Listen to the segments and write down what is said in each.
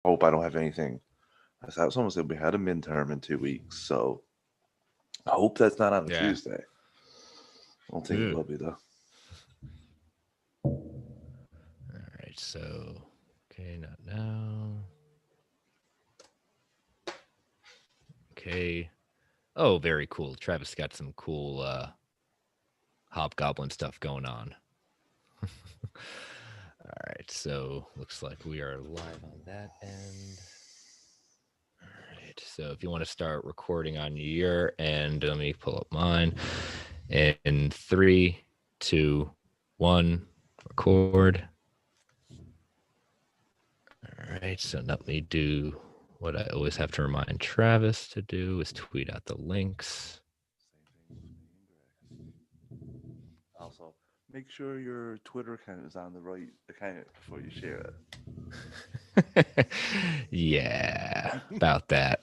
hope I don't have anything. I was almost like we had a midterm in 2 weeks, so I hope that's not on a Yeah. Tuesday. I don't think it will be though. All right, so okay, not now. Okay. Oh, very cool. Travis got some cool Hobgoblin stuff going on. All right, so looks like we are live on that end. All right, so if you want to start recording on your end, let me pull up mine. In 3, 2, 1, record. All right, so let me do what I always have to remind Travis to do is tweet out the links. Also, make sure your Twitter account is on the right account before you share it. Yeah, about that.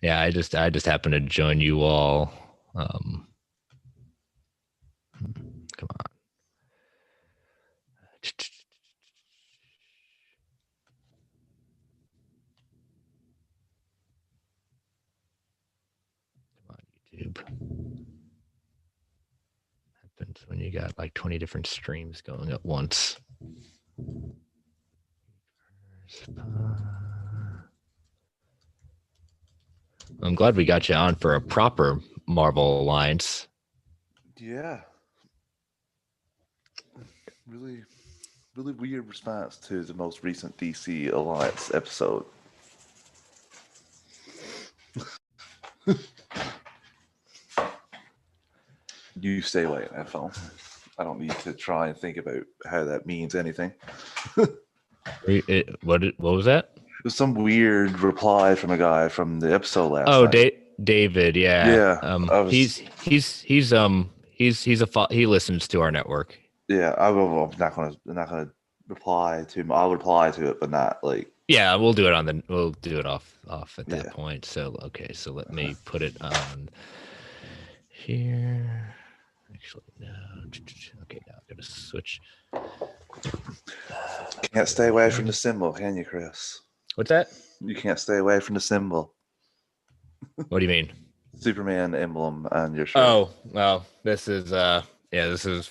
Yeah, I just happened to join you all. Come on. Come on, YouTube. Happens when you got like 20 different streams going at once. I'm glad we got you on for a proper Marvel Alliance. Yeah. Really weird response to the most recent DC Alliance episode. You stay away, NFL. I don't need to try and think about how that means anything. What was that? It was some weird reply from a guy from the episode last night. David, yeah. He listens to our network. Yeah, I'm not gonna reply to him. I'll reply to it, but not like. Yeah, we'll do it off at that point. So okay, so let me put it on here. Actually, no. Okay, now I'm gonna switch. Can't stay away from the symbol, can you, Chris? What's that? You can't stay away from the symbol. What do you mean? Superman emblem on your shirt. Oh, well, this is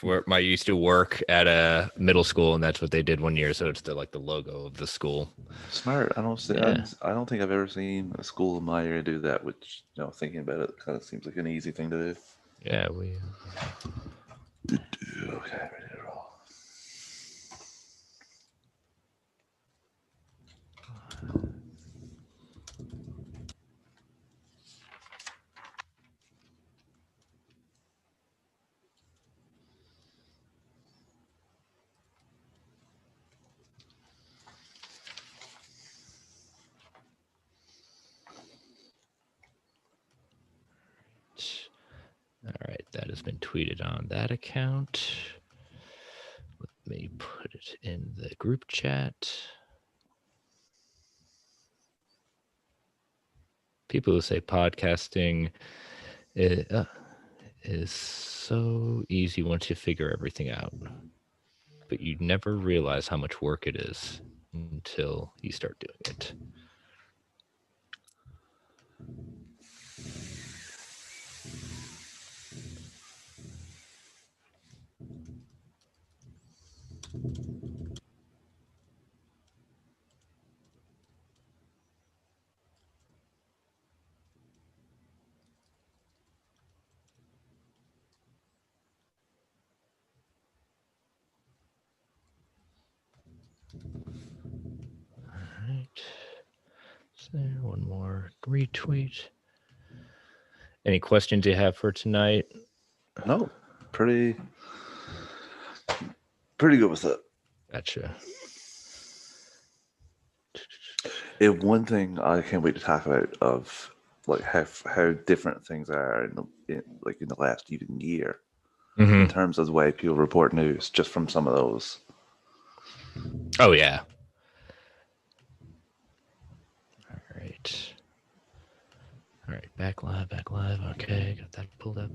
where I used to work at a middle school, and that's what they did one year. So it's the logo of the school. Smart. I don't think I've ever seen a school in my area do that. Which, thinking about it, kind of seems like an easy thing to do. Yeah, we. Okay, ready to roll. All right, that has been tweeted on that account. Let me put it in the group chat. People who say podcasting is so easy once you figure everything out, but you never realize how much work it is until you start doing it. So one more retweet. Any questions you have for tonight? No, pretty good with it. Gotcha. One thing I can't wait to talk about of like how different things are in the last even year in terms of the way people report news, just from some of those. Oh yeah. All right, back live. Okay, got that pulled up.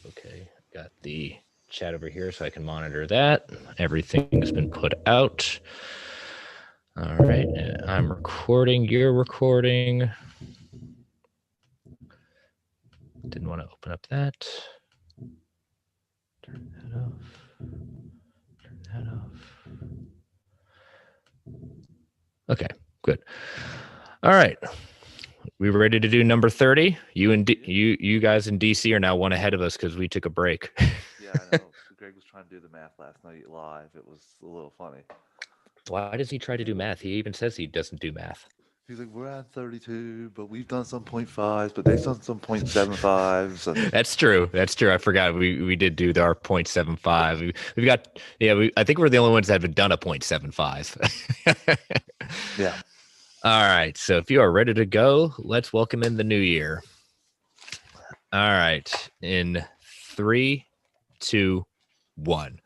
Okay, got the chat over here so I can monitor that. Everything has been put out. All right. I'm recording. You're recording. Didn't want to open up that. Turn that off. Turn that off. Okay, good. All right. We were ready to do number 30. You guys in DC are now one ahead of us because we took a break. Yeah, I know. Greg was trying to do the math last night live. It was a little funny. Why does he try to do math? He even says he doesn't do math. He's like, we're at 32, but we've done some 0.5s, but they've done some 0.75s. And That's true. That's true. I forgot. We did do our 0.75. We've got, I think we're the only ones that have done a 0.75. yeah. All right. So if you are ready to go, let's welcome in the new year. All right. In 3, 2, 1.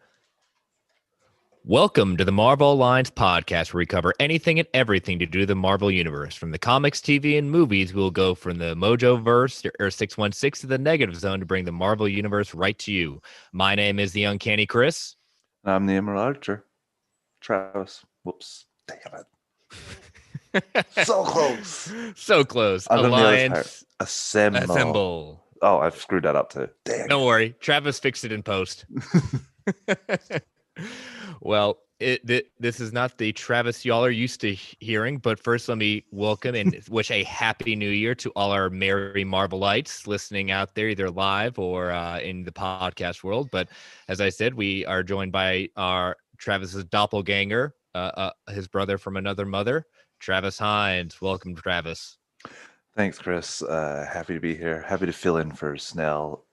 Welcome to the Marvel Alliance podcast, where we cover anything and everything to do with the Marvel Universe. From the comics, TV, and movies, we'll go from the Mojo-verse, or 616, to the negative zone to bring the Marvel Universe right to you. My name is the Uncanny Chris. And I'm the Emerald Archer. Travis. Whoops. Damn it. So close. So close. I've done the other Alliance. part. Assemble. Oh, I've screwed that up too. Damn. Don't worry. Travis fixed it in post. Well, this is not the Travis y'all are used to hearing, but first let me welcome and wish a happy new year to all our merry Marvelites listening out there, either live or in the podcast world. But as I said, we are joined by our Travis's doppelganger, his brother from another mother, Travis Hines. Welcome, Travis. Thanks, Chris. Happy to be here. Happy to fill in for Snell.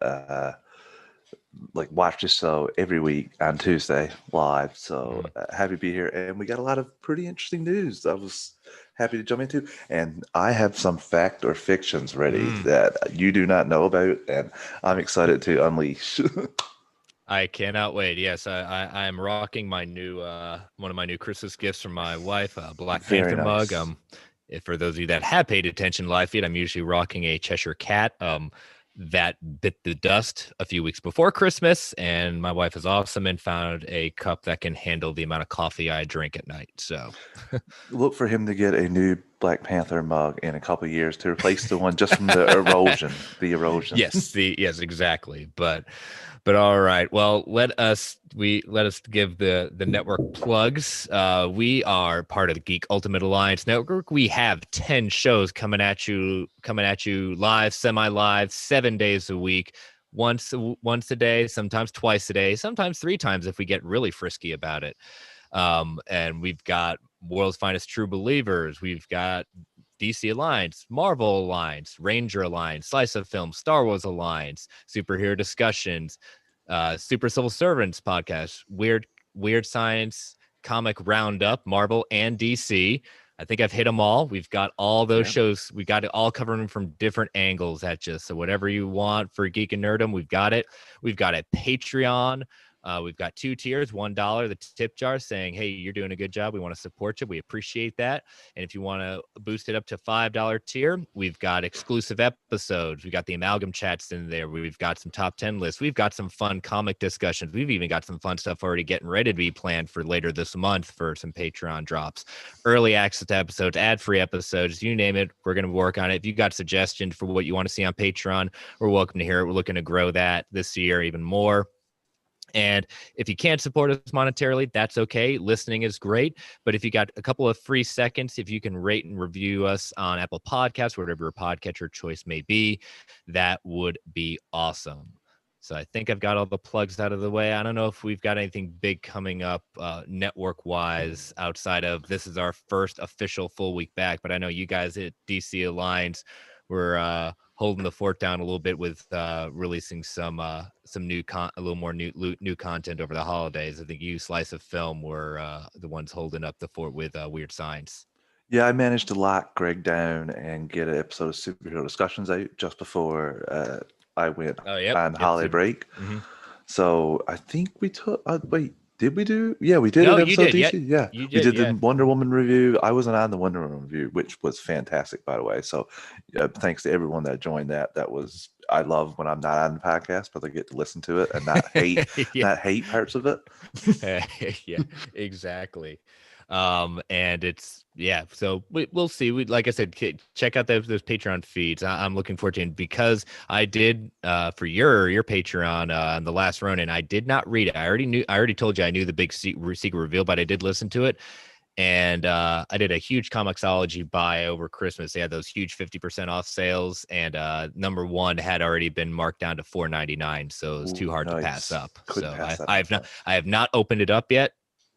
Watch this show every week on Tuesday live. So happy to be here. And we got a lot of pretty interesting news I was happy to jump into. And I have some fact or fictions ready that you do not know about. And I'm excited to unleash. I cannot wait. Yes, I am rocking my new one of my new Christmas gifts from my wife, a Black Panther mug. For those of you that have paid attention live feed, I'm usually rocking a Cheshire Cat. That bit the dust a few weeks before Christmas, and my wife is awesome and found a cup that can handle the amount of coffee I drink at night. So look for him to get a new Black Panther mug in a couple of years to replace the one just from the erosion. Yes, exactly. But all right. Well, let us give the network plugs. We are part of the Geek Ultimate Alliance Network. We have 10 shows coming at you live, semi-live, 7 days a week, once a day, sometimes twice a day, sometimes 3 times if we get really frisky about it. And we've got World's Finest True Believers. We've got DC Alliance, Marvel Alliance, Ranger Alliance, Slice of Film, Star Wars Alliance, Superhero Discussions, Super Civil Servants podcast, Weird Science, Comic Roundup, Marvel and DC. I think I've hit them all. We've got all those shows. We got it all covering from different angles at you. So whatever you want for Geek and Nerdum, we've got it. We've got a Patreon. We've got 2 tiers, $1, the tip jar, saying, hey, you're doing a good job. We want to support you. We appreciate that. And if you want to boost it up to $5 tier, we've got exclusive episodes. We've got the amalgam chats in there. We've got some top 10 lists. We've got some fun comic discussions. We've even got some fun stuff already getting ready to be planned for later this month for some Patreon drops, early access to episodes, ad-free episodes, you name it. We're going to work on it. If you got suggestions for what you want to see on Patreon, we're welcome to hear it. We're looking to grow that this year even more. And if you can't support us monetarily, that's okay. Listening is great. But if you got a couple of free seconds, if you can rate and review us on Apple Podcasts, whatever your podcatcher choice may be, that would be awesome. So I think I've got all the plugs out of the way. I don't know if we've got anything big coming up network-wise outside of this is our first official full week back. But I know you guys at DC Alliance were holding the fort down a little bit with releasing some new a little more new content over the holidays. I think you, Slice of Film, were the ones holding up the fort with Weird Science. Yeah, I managed to lock Greg down and get an episode of Superhero Discussions out just before I went on holiday break. Mm-hmm. So I think we took. Wait, did we do? Yeah, we did. No, an episode you of DC. did. Yeah, you did, we did the Wonder Woman review. I wasn't on the Wonder Woman review, which was fantastic, by the way. So thanks to everyone that joined that. That was I love when I'm not on the podcast, but I get to listen to it and not hate Yeah. not hate parts of it. Yeah, exactly. And it's yeah. So we'll see. We like I said, check out those Patreon feeds. I'm looking forward to it because I did for your Patreon on the last run, and I did not read it. I already told you I knew the big secret reveal, but I did listen to it. And I did a huge Comixology buy over Christmas. They had those huge 50% off sales, and number one had already been marked down to $4.99, so it was too Ooh, hard to pass nice. up. Couldn't So pass that I up. have not opened it up yet.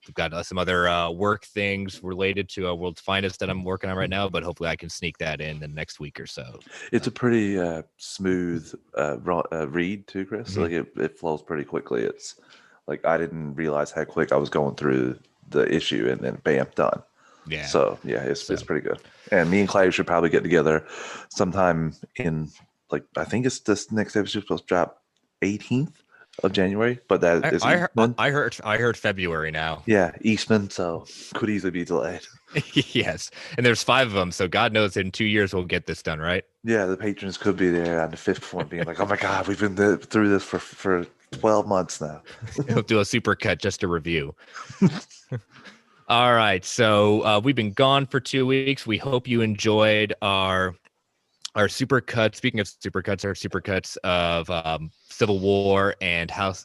I've got some other work things related to World's Finest that I'm working on right now, but hopefully I can sneak that in the next week or so. It's a pretty smooth read too, Chris. Mhm. Like it flows pretty quickly. It's like I didn't realize how quick I was going through the issue, and then bam, done. Yeah. So yeah, So it's pretty good. And me and Clay should probably get together sometime in, like, I think it's this next episode supposed to drop 18th of January, but that is Eastman. I heard February now. Yeah, Eastman. So could easily be delayed. Yes, and there's 5 of them, so God knows in 2 years we'll get this done, right? Yeah, the patrons could be there on the fifth one, being like, "Oh my God, we've been through this for 12 months now." He'll do a super cut just to review. All right, so we've been gone for 2 weeks. We hope you enjoyed our super cuts. Speaking of super cuts, our super cuts of Civil War and House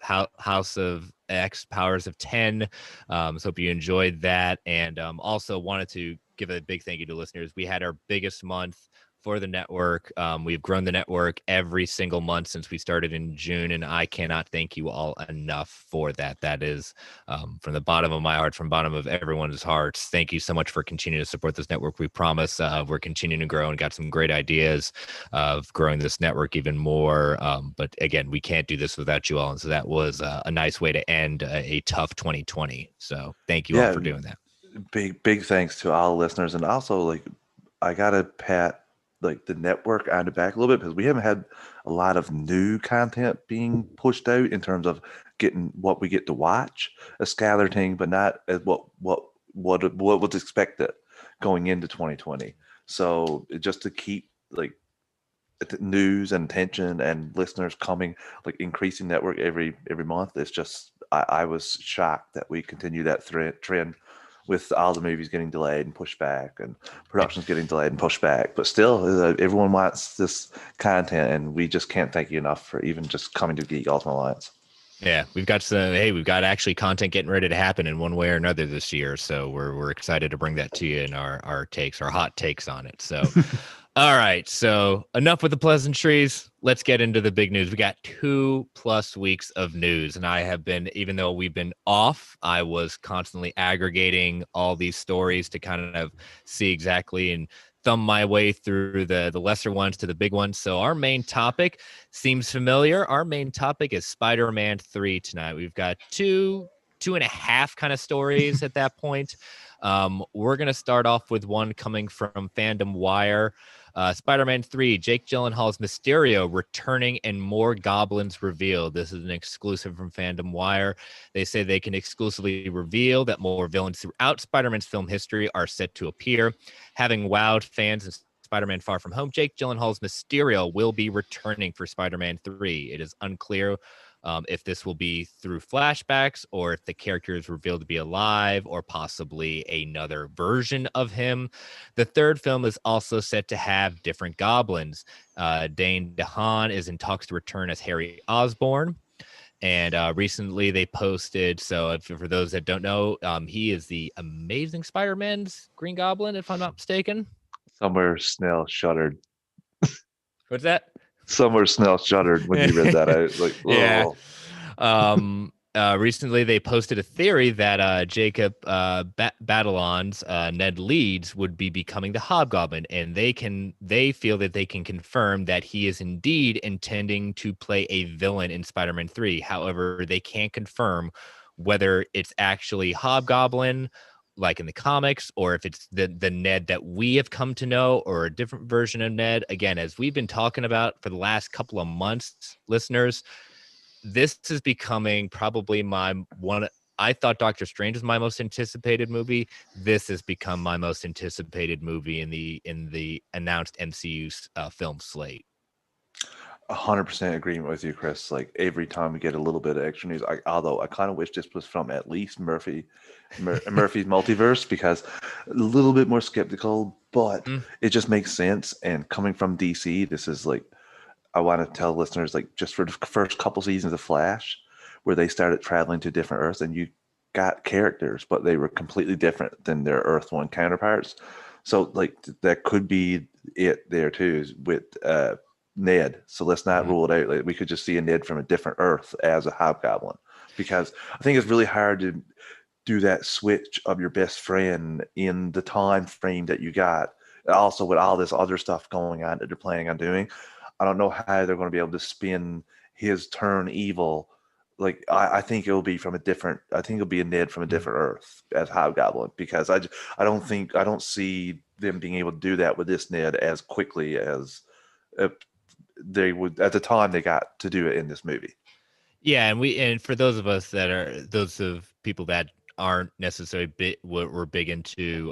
of X, Powers of 10. So hope you enjoyed that, and also wanted to give a big thank you to listeners. We had our biggest month for the network. We've grown the network every single month since we started in June, and I cannot thank you all enough for that. That is from the bottom of my heart, from bottom of everyone's hearts. Thank you so much for continuing to support this network. We promise we're continuing to grow and got some great ideas of growing this network even more. But again, we can't do this without you all. And so that was a nice way to end a tough 2020. So thank you all Yeah, for doing that. big thanks to all listeners, and also like I gotta pat like the network on the back a little bit because we haven't had a lot of new content being pushed out in terms of getting what we get to watch, a scattered thing, but not as what was expected going into 2020. So just to keep like news and attention and listeners coming, like increasing network every month, it's just I was shocked that we continue that trend with all the movies getting delayed and pushed back and productions getting delayed and pushed back. But still, everyone wants this content, and we just can't thank you enough for even just coming to Geek Ultimate Alliance. Yeah, we've got actually content getting ready to happen in one way or another this year. So we're excited to bring that to you in our hot takes on it. So all right, so enough with the pleasantries. Let's get into the big news. We got 2+ weeks of news, and I have been, even though we've been off, I was constantly aggregating all these stories to kind of see exactly and thumb my way through the lesser ones to the big ones. So our main topic seems familiar. Our main topic is Spider-Man 3 tonight. We've got two and a half kind of stories at that point. We're going to start off with one coming from Fandom Wire. Spider-Man 3, Jake Gyllenhaal's Mysterio returning and more goblins revealed. This is an exclusive from Fandom Wire. They say they can exclusively reveal that more villains throughout Spider-Man's film history are set to appear. Having wowed fans in Spider-Man Far From Home, Jake Gyllenhaal's Mysterio will be returning for Spider-Man 3. It is unclear if this will be through flashbacks or if the character is revealed to be alive or possibly another version of him. The third film is also set to have different goblins. Dane DeHaan is in talks to return as Harry Osborn. And recently they posted, so for those that don't know, he is the Amazing Spider-Man's Green Goblin, if I'm not mistaken. Somewhere Snell shuddered. What's that? Somewhere Snell shuddered when you read that. I was like, Yeah. oh. Recently, they posted a theory that Jacob Batalon's Ned Leeds would be becoming the Hobgoblin, and they feel that they can confirm that he is indeed intending to play a villain in Spider-Man 3. However, they can't confirm whether it's actually Hobgoblin like in the comics, or if it's the Ned that we have come to know, or a different version of Ned. Again, as we've been talking about for the last couple of months, listeners, this is becoming probably my one. I thought Doctor Strange was my most anticipated movie. This has become my most anticipated movie in the announced MCU film slate. 100% agreement with you, Chris. Like every time we get a little bit of extra news, although I kind of wish this was from at least Murphy's Multiverse, because a little bit more skeptical, but Mm, it just makes sense. And coming from DC, this is like, I want to tell listeners, like, just for the first couple seasons of Flash, where they started traveling to different Earths, and you got characters, but they were completely different than their Earth One counterparts. So, like, that could be it there too, is with Ned. So let's not mhm. rule it out. Like, we could just see a Ned from a different Earth as a Hobgoblin, because I think it's really hard to do that switch of your best friend in the time frame that you got. Also, with all this other stuff going on that they're planning on doing, I don't know how they're going to be able to spin his turn evil. Like, I think it'll be from a different. I think it'll be a Ned from a Mhm. different Earth as Hobgoblin, because I don't see them being able to do that with this Ned as quickly as uh, they would at the time they got to do it in this movie. Yeah, and for those of us that are those of people that aren't necessarily were big into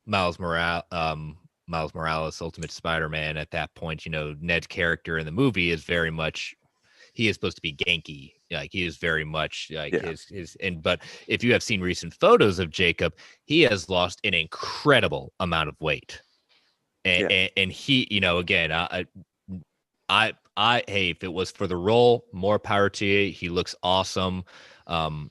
Miles Morales Ultimate Spider-Man at that point, Ned's character in the movie is very much he is supposed to be Genki. Like he is very much like Yeah. his but if you have seen recent photos of Jacob, he has lost an incredible amount of weight. And, Yeah. and he, again, hey, if it was for the role, more power to you. He looks awesome. Um,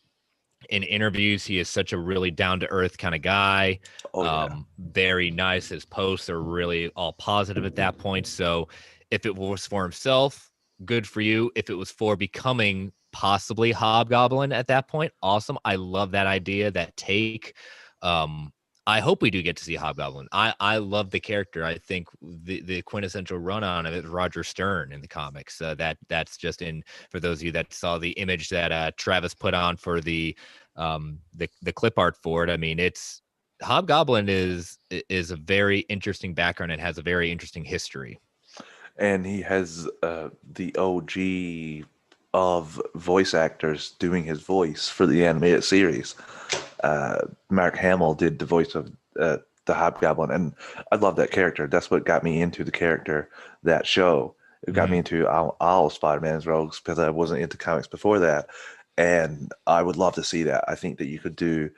in interviews, he is such a really down to earth kind of guy. Oh yeah. Very nice. His posts are really all positive at that point. So if it was for himself, good for you. If it was for becoming possibly Hobgoblin at that point, awesome. I love that idea, that take. Um, I hope we do get to see Hobgoblin. I love the character. I think the quintessential run on of it is Roger Stern in the comics. That's just in for those of you that saw the image that Travis put on for the clip art for it. I mean, it's Hobgoblin is a very interesting background and has a very interesting history. And he has the OG of voice actors doing his voice for the animated series. Mark Hamill did the voice of the Hobgoblin, and I love that character. That's what got me into the character, that show. It got me Mm-hmm. into all Spider-Man's rogues, because I wasn't into comics before that, and I would love to see that. I think that you could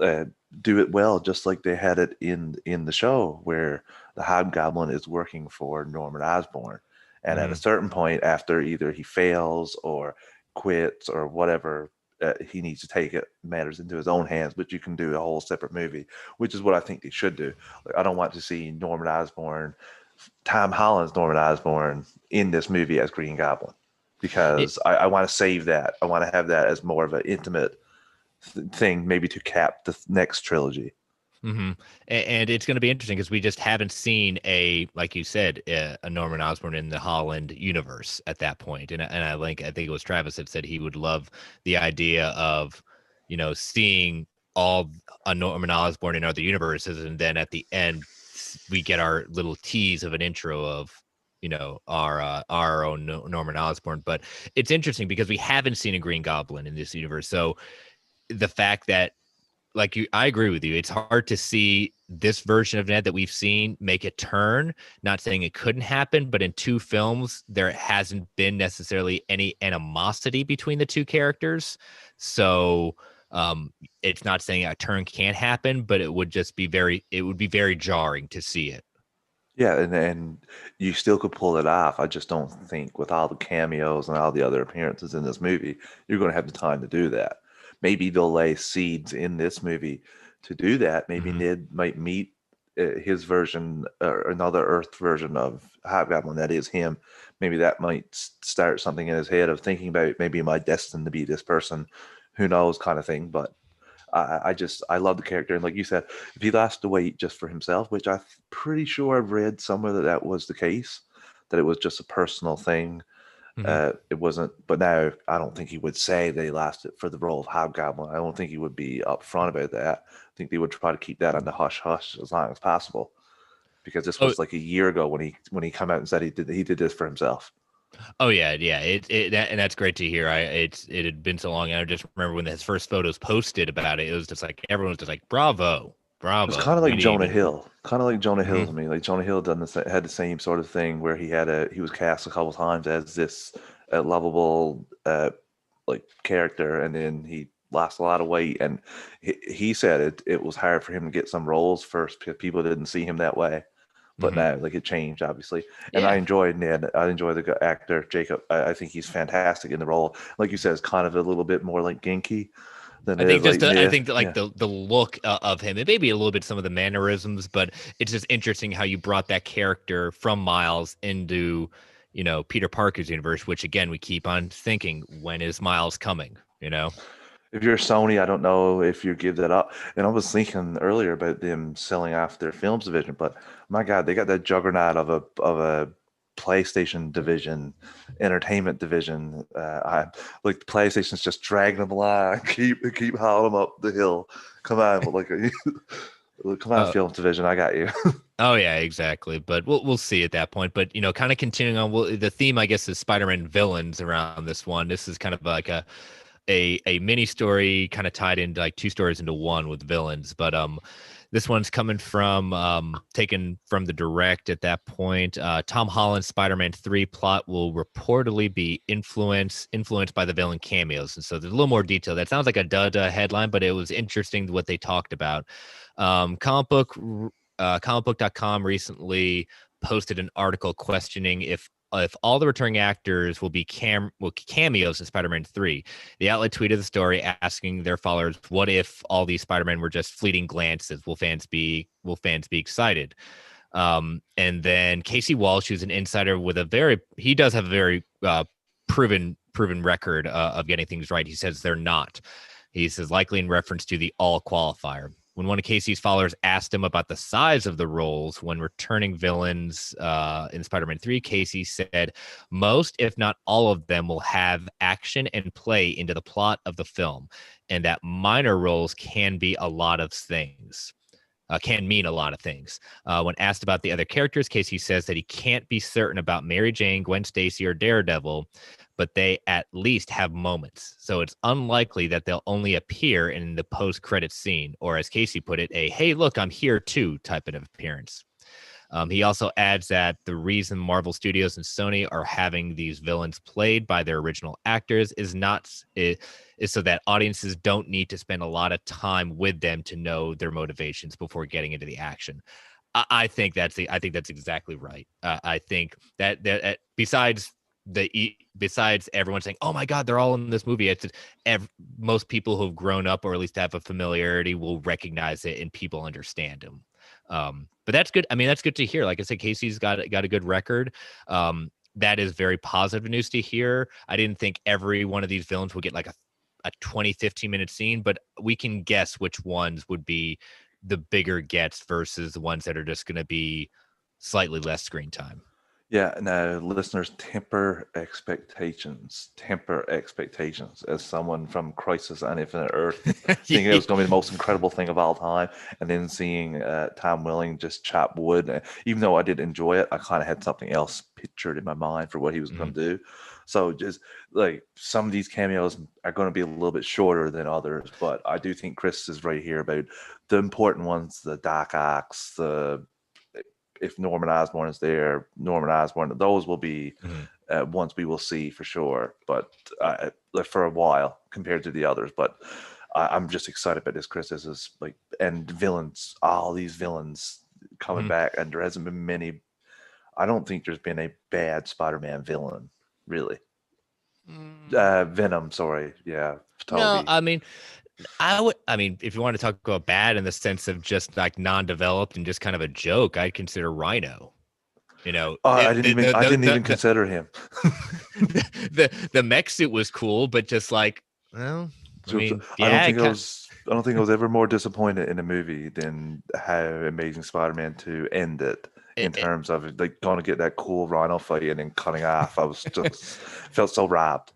uh, do it well, just like they had it in the show, where the Hobgoblin is working for Norman Osborn, and at a Mm-hmm. certain point, after either he fails or quits or whatever, he needs to take it matters into his own hands. But you can do a whole separate movie, which is what I think they should do. Like, I don't want to see Norman Osborn, Tom Holland's Norman Osborn, in this movie as Green Goblin, It, because I want to save that. I want to have that as more of an intimate thing, maybe to cap the next trilogy. Mm-hmm. And it's going to be interesting because we just haven't seen like you said, a Norman Osborn in the Holland universe at that point. And I think it was Travis that said he would love the idea of, seeing all a Norman Osborn in other universes, and then at the end we get our little tease of an intro of, our own Norman Osborn. But it's interesting because we haven't seen a Green Goblin in this universe, so the fact that I agree with you. It's hard to see this version of Ned that we've seen make a turn. Not saying it couldn't happen, but in two films, there hasn't been necessarily any animosity between the two characters. So it's not saying a turn can't happen, but it would be very jarring to see it. Yeah, and you still could pull it off. I just don't think, with all the cameos and all the other appearances in this movie, you're going to have the time to do that. Maybe they'll lay seeds in this movie to do that. Maybe Mm-hmm. Ned might meet his version, or another Earth version of Hobgoblin that is him. Maybe that might start something in his head of thinking about, maybe am I destined to be this person? Who knows, kind of thing. But I love the character, and like you said, if he lost the weight just for himself, which I'm pretty sure I've read somewhere that that was the case, that it was just a personal thing. Mm-hmm. It wasn't, but now I don't think he would say that he lost it for the role of Hobgoblin. I don't think he would be upfront about that. I think they would try to keep that on the hush hush as long as possible, because this Oh, was like a year ago when he came out and said he did this for himself. oh yeah, yeah. And that's great to hear. It had been so long. And I just remember when his first photos posted about it, it was just like everyone was just like, "Bravo." It was Bravo. kind of We like didn't Jonah even. Hill, kind of like Jonah Hill Mhm. to me. Like Jonah Hill had the same sort of thing where he was cast a couple times as this lovable like character, and then he lost a lot of weight, and he said it was hard for him to get some roles first because people didn't see him that way. But Mhm. now, like it changed, obviously, and I Yeah. enjoyed Ned. I enjoy the actor Jacob. I think he's fantastic in the role. Like you said, it's kind of a little bit more like Genki than I it think is just like I Ned. think that like Yeah. the look of him, and maybe a little bit some of the mannerisms, but it's just interesting how you brought that character from Miles into, Peter Parker's universe, which again we keep on thinking, when is Miles coming? If you're Sony, I don't know if you give that up. And I was thinking earlier about them selling off their films division, but my God, they got that juggernaut of a PlayStation division, entertainment division. I like the PlayStation's just dragging them along, keep hauling them up the hill. Come on, like come on, Uh, film division, I got you. oh yeah, exactly. But we'll see at that point. But kind of continuing on, the theme I guess is Spider-Man villains around this one. This is kind of like a mini story kind of tied into like two stories into one with villains. But this one's coming from taken from the direct at that point. Tom Holland's Spider-Man 3 plot will reportedly be influenced by the villain cameos. And so there's a little more detail. That sounds like a duh headline, but it was interesting what they talked about. Comicbook.com recently posted an article questioning if all the returning actors will be cameos in Spider-Man 3. The outlet tweeted the story asking their followers, "What if all these Spider-Men were just fleeting glances? Will fans be excited?" And then Casey Walsh, who's an insider with he does have a very proven record of getting things right. He says they're not. He says likely in reference to the all qualifier. When one of Casey's followers asked him about the size of the roles when returning villains in Spider-Man 3, Casey said most, if not all of them, will have action and play into the plot of the film, and that minor roles can be a lot of things. Can mean a lot of things. When asked about the other characters, Casey says that he can't be certain about Mary Jane, Gwen Stacy, or Daredevil, but they at least have moments. So it's unlikely that they'll only appear in the post-credit scene, or as Casey put it, a "hey, look, I'm here too" type of appearance. He also adds that the reason Marvel Studios and Sony are having these villains played by their original actors is so that audiences don't need to spend a lot of time with them to know their motivations before getting into the action. I think that's exactly right. I think that besides everyone saying, "Oh my God, they're all in this movie," most people who've grown up or at least have a familiarity will recognize it and people understand them. But that's good. I mean, that's good to hear. Like I said, Casey's got a good record. That is very positive news to hear. I didn't think every one of these villains would get like a 20, 15-minute scene, but we can guess which ones would be the bigger gets versus the ones that are just going to be slightly less screen time. Yeah, now listeners, temper expectations. Temper expectations. As someone from Crisis on Infinite Earth, thinking it was going to be the most incredible thing of all time, and then seeing Tom Welling just chop wood, even though I did enjoy it, I kind of had something else pictured in my mind for what he was going Mhm. to do. So just like some of these cameos are going to be a little bit shorter than others, but I do think Chris is right here about the important ones, the Doc Ocks, the if Norman Osborn is there, Norman Osborn, those will be Mhm. ones we will see for sure, but for a while compared to the others. But I'm just excited about this, Chris. This is like, and villains, all these villains coming Mhm. back, and there hasn't been many. I don't think there's been a bad Spider-Man villain, really. Mm. Venom, sorry, yeah, No, Toby. I mean, if you want to talk about bad in the sense of just like non-developed and just kind of a joke, I'd consider Rhino. You know, I it, didn't even, I didn't even consider him. the mech suit was cool, but just like, well, I So mean, yeah, I don't think I was ever more disappointed in a movie than how Amazing Spider-Man 2 ended in it, terms of like going to get that cool Rhino fight and then cutting off. I was just felt so robbed.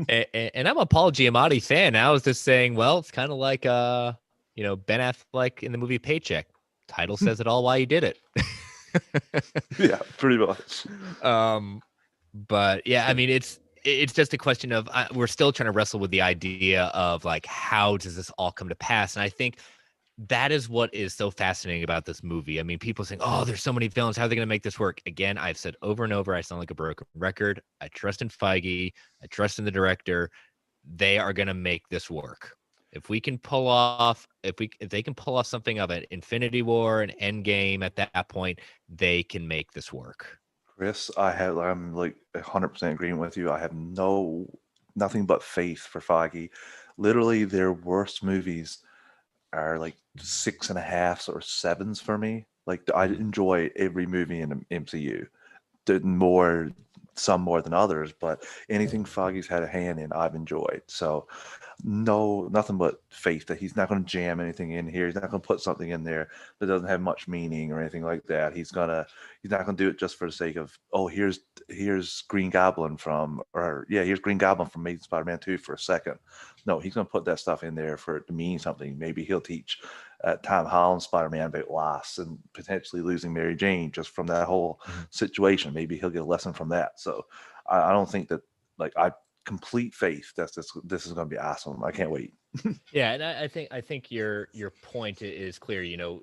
and I'm a Paul Giamatti fan. I was just saying, well, it's kind of like Ben Affleck in the movie Paycheck. Title says it all why he did it. Yeah, pretty much. um, but yeah, I mean, it's just a question of we're still trying to wrestle with the idea of like how does this all come to pass, and I think that is what is so fascinating about this movie. I mean, people saying, "Oh, there's so many villains. How are they going to make this work?" Again, I've said over and over, I sound like a broken record. I trust in Feige. I trust in the director. They are going to make this work. If we can pull off, if they can pull off something of an Infinity War and Endgame at that point, they can make this work. Chris, I'm like 100% agreeing with you. I have nothing but faith for Feige. Literally, their worst movies are like 6.5s or sevens for me. Like I Mhm. enjoy every movie in the MCU. Some more than others, but anything Feige's had a hand in, I've enjoyed. So no, nothing but faith that he's not going to jam anything in here. He's not going to put something in there that doesn't have much meaning or anything like that. He's not going to do it just for the sake of, oh, here's Green Goblin from, or yeah, here's Green Goblin from Amazing Spider-Man 2 for a second. No, he's going to put that stuff in there for it to mean something. Maybe he'll teach Tom Holland Spider-Man about loss and potentially losing Mary Jane just from that whole Mhm. situation. Maybe he'll get a lesson from that. So I don't think that like I complete faith that this is going to be awesome. I can't wait. Yeah, and I think your point is clear. You know,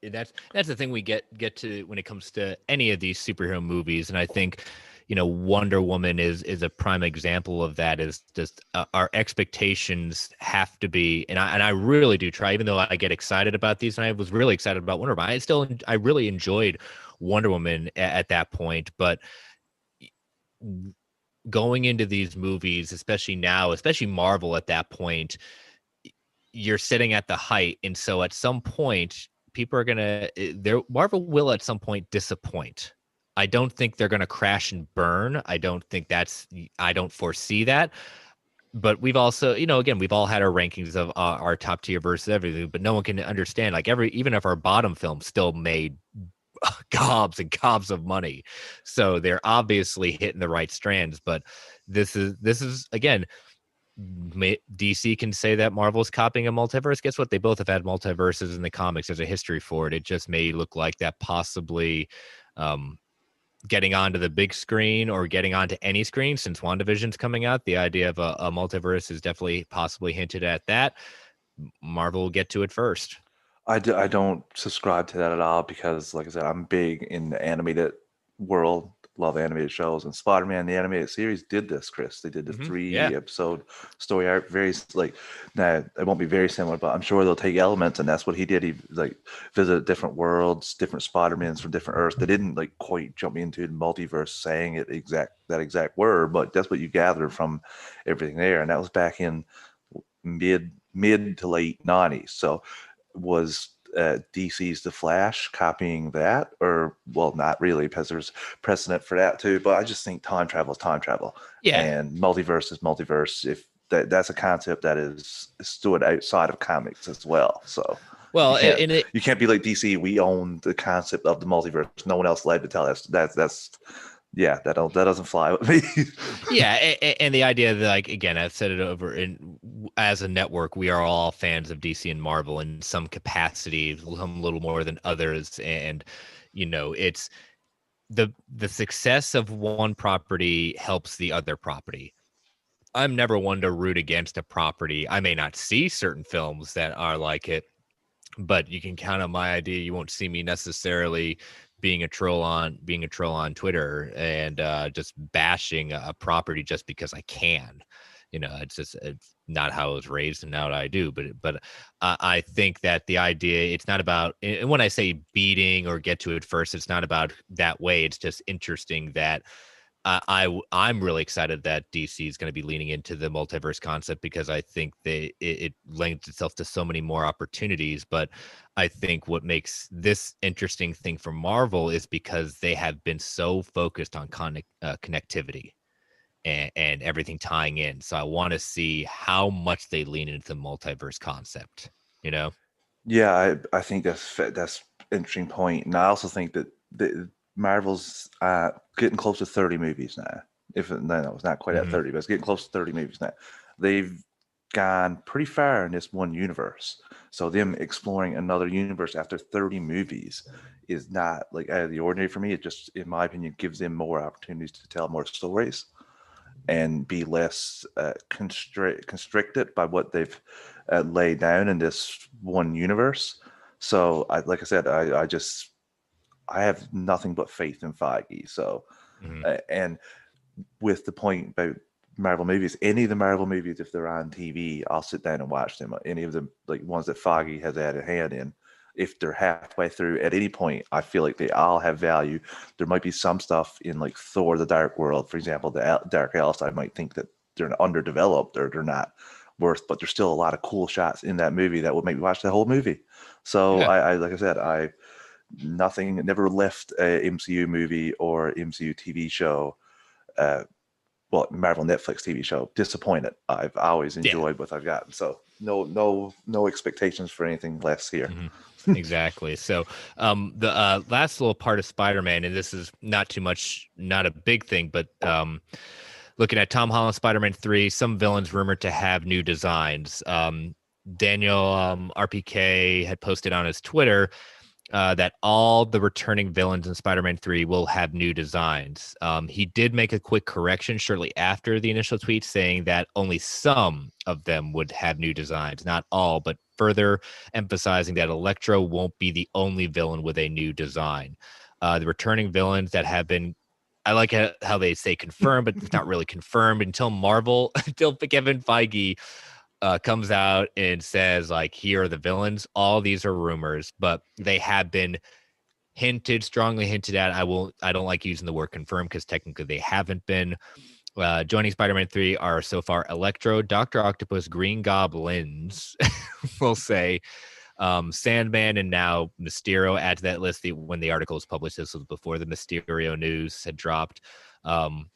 that's the thing we get to when it comes to any of these superhero movies, and I think, you know, Wonder Woman is a prime example of that. Is just our expectations have to be, and I really do try, even though I get excited about these, and I was really excited about Wonder Woman. I really enjoyed Wonder Woman at that point, but going into these movies, especially now, especially Marvel at that point, you're sitting at the height, and so at some point people are gonna there Marvel will at some point disappoint. I don't think they're gonna crash and burn. I don't foresee that. But we've also, you know, again, we've all had our rankings of our top tier versus everything, but no one can understand, like, even if our bottom film still made gobs and gobs of money, so they're obviously hitting the right strands. But this is again, DC can say that Marvel's copying a multiverse. Guess what? They both have had multiverses in the comics. There's a history for it. It just may look like that possibly um, getting onto the big screen or getting onto any screen since WandaVision's coming out. The idea of a multiverse is definitely possibly hinted at that. Marvel will get to it first. I don't subscribe to that at all because, like I said, I'm big in the animated world. Love animated shows, and Spider-Man the animated series did this. Chris, they did the Yeah. 3 episode story arc. Very like now it won't be very similar, but I'm sure they'll take elements, and that's what he did. He like visited different worlds, different Spider-Mans from different Earths. They didn't like quite jump into the multiverse saying that exact word, but that's what you gathered from everything there, and that was back in mid to late '90s. So was DC's The Flash copying that, or well, not really, because there's precedent for that too. But I just think time travel is time travel, Yeah. and multiverse is multiverse. If that's a concept that is stood outside of comics as well, so you Well, can't and it, you can't be like DC. We own the concept of the multiverse. No one else led to tell us. That's yeah, that doesn't fly with me. yeah, and the idea that, like, again, I've said it over, in as a network, we are all fans of DC and Marvel in some capacity, some a little more than others, and you know, it's the success of one property helps the other property. I'm never one to root against a property. I may not see certain films that are like it, but you can count on my idea. You won't see me necessarily being a troll on Twitter and just bashing a property just because I can. You know, it's not how I was raised and not what I do. But I think that the idea, it's not about, and when I say beating or get to it first, it's not about that way. It's just interesting that I'm really excited that DC is going to be leaning into the multiverse concept, because I think it lends itself to so many more opportunities. But I think what makes this interesting thing for Marvel is because they have been so focused on connectivity and everything tying in. So I want to see how much they lean into the multiverse concept. You know? Yeah, I think that's interesting point, and I also think that Marvel's getting close to 30 movies now. If no, it's not quite at Hmm. 30, but it's getting close to 30 movies now. They've gone pretty far in this one universe, so them exploring another universe after 30 movies is not like out of the ordinary for me. It just, in my opinion, gives them more opportunities to tell more stories and be less constricted by what they've laid down in this one universe. So, like I said, I have nothing but faith in Feige. So, Mhm. and with the point about Marvel movies, any of the Marvel movies, if they're on TV, I'll sit down and watch them. Any of them, like ones that Feige has added hand in, if they're halfway through at any point, I feel like they all have value. There might be some stuff in like Thor: The Dark World, for example, the Dark Elves. I might think that they're underdeveloped or they're not worth, but there's still a lot of cool shots in that movie that would make me watch the whole movie. So Yeah. I like I said, I nothing never left a MCU movie or MCU TV show. Uh, well, Marvel Netflix TV show disappointed. I've always Yeah. enjoyed what I've gotten. So no expectations for anything less here. Mhm. Exactly. So, the last little part of Spider-Man, and this is not too much, not a big thing, but looking at Tom Holland Spider-Man 3, some villains rumored to have new designs. Daniel RPK had posted on his Twitter that all the returning villains in Spider-Man 3 will have new designs. He did make a quick correction shortly after the initial tweet saying that only some of them would have new designs, not all, but further emphasizing that Electro won't be the only villain with a new design. The returning villains that have been, I like how they say confirmed, but it's not really confirmed until until Kevin Feige comes out and says, like, here are the villains. All these are rumors, but they have been strongly hinted at. I don't like using the word confirmed because technically they haven't been. Joining Spider-Man 3 are so far Electro, Dr. Octopus, Green Goblins, we'll say, Sandman, and now Mysterio. Add to that list when the article was published. This was before the Mysterio news had dropped. And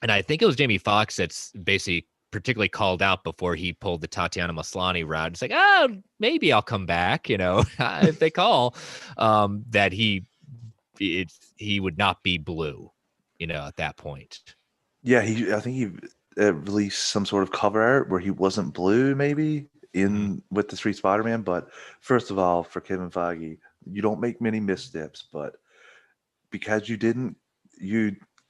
I think it was Jamie Foxx that's basically particularly called out before he pulled the Tatiana Maslany route. It's like, oh, maybe I'll come back, if they call, that he would not be blue, at that point. Yeah, I think he released some sort of cover art where he wasn't blue, maybe Mhm. in with the three Spider-Man. But first of all, for Kevin Feige, you don't make many missteps, but because you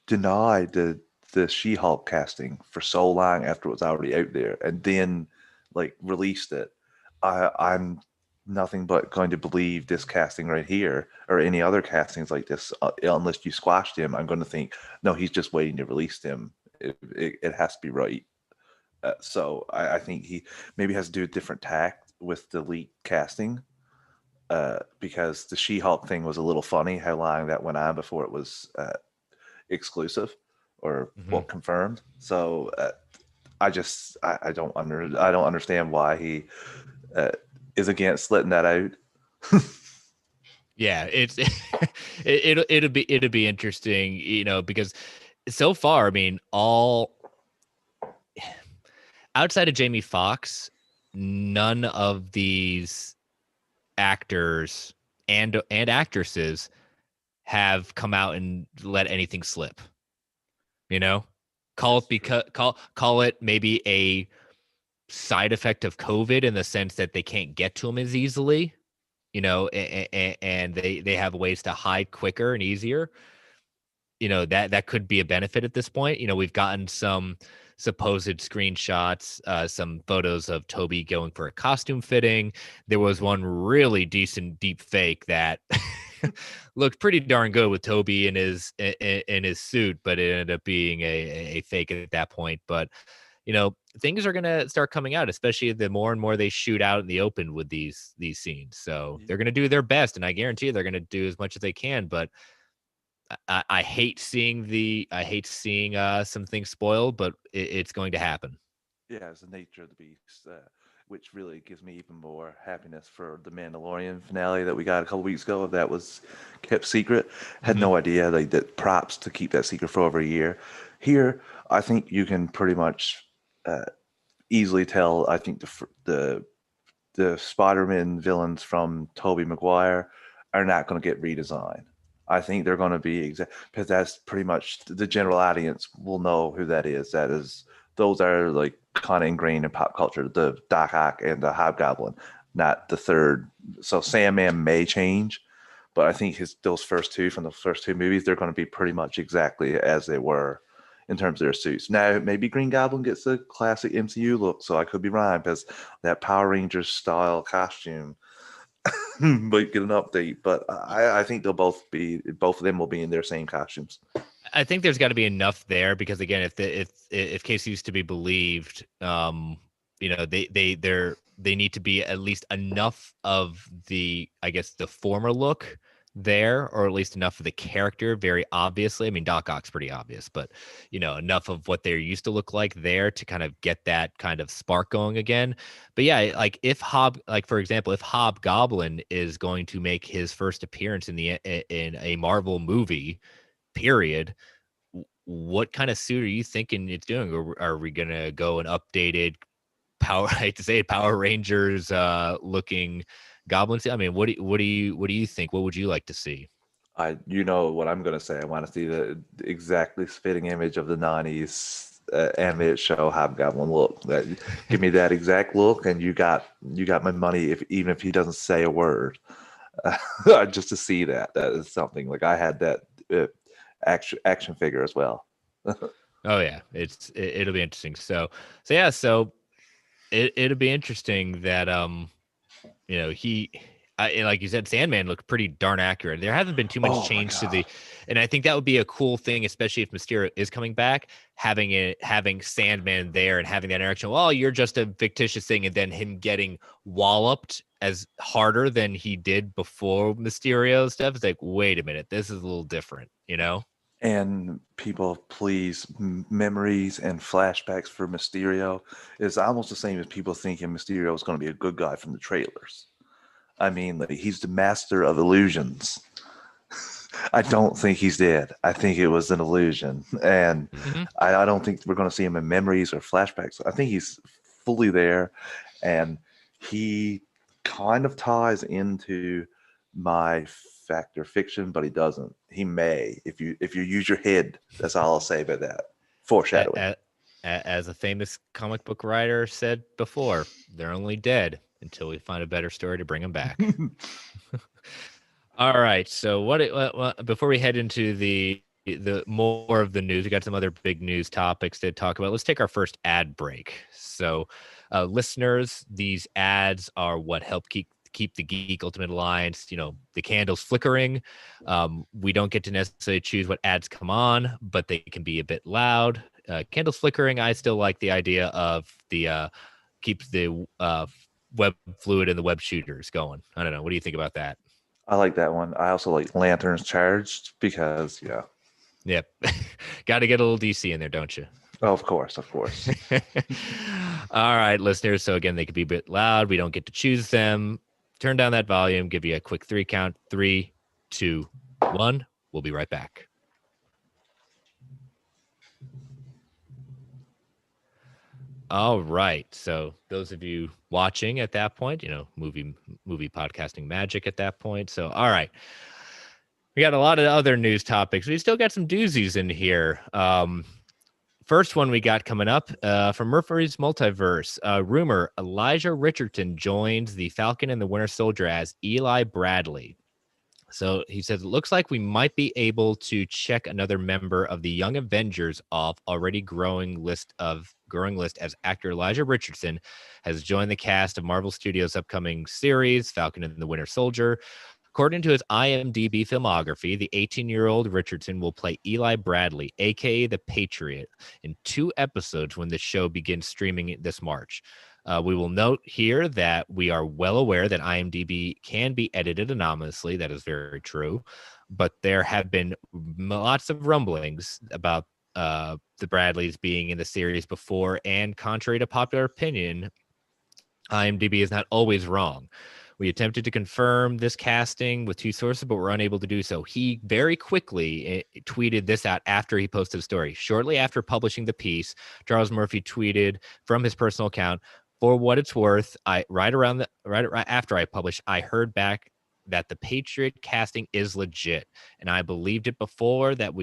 denied the She-Hulk casting for so long after it was already out there, and then like released it. I'm nothing but going to believe this casting right here or any other castings like this, unless you squashed him. I'm going to think, no, he's just waiting to release him. It has to be right. So I think he maybe has to do a different tact with the leak casting, because the She-Hulk thing was a little funny how long that went on before it was exclusive or Mhm. confirmed. So I I don't understand why he uh, is against letting that out. Yeah, it'll be interesting, because so far, I mean, all outside of Jamie Foxx, none of these actors and actresses have come out and let anything slip. You know, call That's it true. because call it maybe a side effect of COVID in the sense that they can't get to them as easily. And they have ways to hide quicker and easier. That could be a benefit at this point. We've gotten some supposed screenshots, some photos of Toby going for a costume fitting. There was one really decent deep fake that looked pretty darn good with Toby in his suit, but it ended up being a fake at that point. But things are gonna start coming out, especially the more and more they shoot out in the open with these scenes. So they're gonna do their best, and I guarantee they're gonna do as much as they can. But I hate seeing some things spoiled, but it's going to happen. Yeah, it's the nature of the beast, which really gives me even more happiness for the Mandalorian finale that we got a couple weeks ago. That was kept secret. Had Hmm. no idea. Like that, props to keep that secret for over a year. Here, I think you can pretty much easily tell. I think the Spider-Man villains from Tobey Maguire are not going to get redesigned. I think they're going to be exact because that's pretty much the general audience will know who that is. Those are like kind of ingrained in pop culture. The Doc Ock and the Hobgoblin, not the third. So Sandman may change, but I think those first two from the first two movies, they're going to be pretty much exactly as they were in terms of their suits. Now, maybe Green Goblin gets a classic MCU look, so I could be wrong because that Power Rangers style costume might get an update. But I think both of them will be in their same costumes. I think there's got to be enough there because again, if Casey used to be believed, they need to be at least enough of the, I guess, the former look there, or at least enough of the character very obviously. I mean, Doc Ock's pretty obvious, but enough of what they used to look like there to kind of get that kind of spark going again. But yeah, like for example, if Hobgoblin is going to make his first appearance in a Marvel movie, period, what kind of suit are you thinking it's doing? Or are we gonna go an updated I hate to say it, Power Rangers looking goblin suit? I mean, what do you think? What would you like to see? You know what I'm gonna say. I want to see the exactly fitting image of the '90s animated show Hobgoblin look. Give me that exact look, and you got my money. Even if he doesn't say a word, just to see that is something. Like I had that action figure as well. Oh yeah, it'll be interesting. So it'll be interesting that he, and like you said, Sandman looked pretty darn accurate. There hasn't been too much Oh my change god! and I think that would be a cool thing, especially if Mysterio is coming back, having Sandman there and having that interaction. Well, you're just a fictitious thing, and then him getting walloped as harder than he did before Mysterio stuff. It's like, wait a minute, this is a little different, And people, please, memories and flashbacks for Mysterio is almost the same as people thinking Mysterio is going to be a good guy from the trailers. I mean, like, he's the master of illusions. I don't think he's dead. I think it was an illusion. And Mm-hmm. I don't think we're going to see him in memories or flashbacks. I think he's fully there. And he kind of ties into my factor fiction, but he doesn't. He may if you use your head. That's all I'll say about that. Foreshadowing. As a famous comic book writer said before, they're only dead until we find a better story to bring them back. All right. So before we head into the more of the news, we got some other big news topics to talk about. Let's take our first ad break. So, listeners, these ads are what help keep the Geek Ultimate Alliance, the candles flickering. We don't get to necessarily choose what ads come on, but they can be a bit loud. Candles flickering, I still like the idea of the keeps the web fluid and the web shooters going. I don't know. What do you think about that? I like that one. I also like lanterns charged because yeah. Yep. Got to get a little DC in there, don't you? Oh, of course, of course. All right, listeners. So again, they could be a bit loud. We don't get to choose them. Turn down that volume. Give you a quick 3 count. 3, 2, 1. We'll be right back. All right. So those of you watching at that point, movie podcasting magic at that point. So all right. We got a lot of other news topics. We still got some doozies in here. First one we got coming up from Murphy's Multiverse. Rumor, Elijah Richardson joins the Falcon and the Winter Soldier as Eli Bradley. So he says, it looks like we might be able to check another member of the Young Avengers off already growing list as actor Elijah Richardson has joined the cast of Marvel Studios' upcoming series, Falcon and the Winter Soldier. According to his IMDb filmography, the 18-year-old Richardson will play Eli Bradley, aka the Patriot, in 2 episodes when the show begins streaming this March. We will note here that we are well aware that IMDb can be edited anonymously. That is very true. But there have been lots of rumblings about the Bradleys being in the series before, and contrary to popular opinion, IMDb is not always wrong. We attempted to confirm this casting with 2 sources, but were unable to do so. He very quickly tweeted this out after he posted a story. Shortly after publishing the piece, Charles Murphy tweeted from his personal account, "For what it's worth, right after I published, I heard back that the Patriot casting is legit, and I believed it before that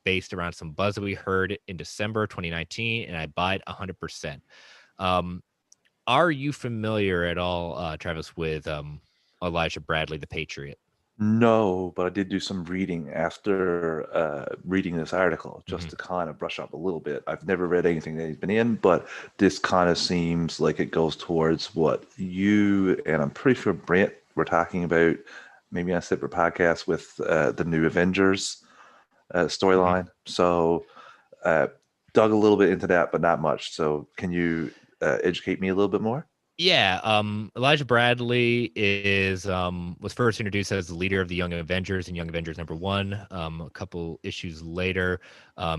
based around some buzz that we heard in December 2019, and I buy it 100%." Are you familiar at all, Travis, with Elijah Bradley, the Patriot? No, but I did do some reading after reading this article just Hmm. to kind of brush up a little bit. I've never read anything that he's been in, but this kind of seems like it goes towards what you and I'm pretty sure Brent were talking about, maybe on a separate podcast with the new Avengers Hmm. storyline. So uh, dug a little bit into that, but not much. So can you educate me a little bit more? Yeah, Elijah Bradley is was first introduced as the leader of the Young Avengers in Young Avengers #1. A couple issues later,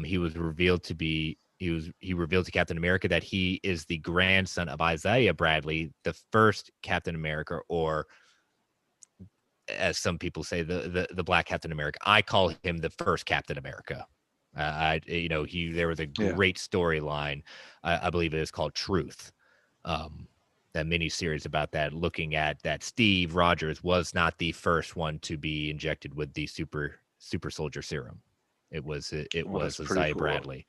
he was revealed to be he revealed to Captain America that he is the grandson of Isaiah Bradley, the first Captain America, or as some people say, the Black Captain America. I call him the first Captain America. There was a Yeah. great storyline. I believe it is called Truth. Um, that mini series about that, looking at that Steve Rogers was not the first one to be injected with the super soldier serum. It Well, that's was pretty Isaiah cool. Bradley,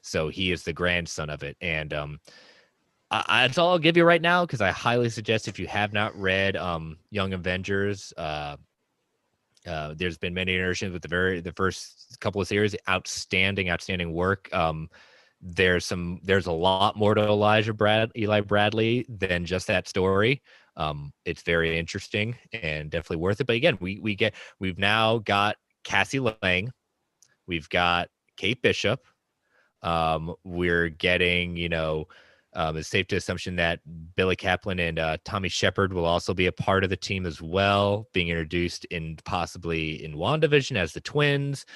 so he is the grandson of it, and that's all I'll give you right now because I highly suggest if you have not read Young Avengers. There's been many iterations with the first couple of series. Outstanding work. There's a lot more to Eli Bradley than just that story. It's very interesting and definitely worth it. But again, we've now got Cassie Lang, we've got Kate Bishop, we're getting, it's safe to assumption that Billy Kaplan and Tommy Shepard will also be a part of the team as well, being introduced in possibly in WandaVision as the twins.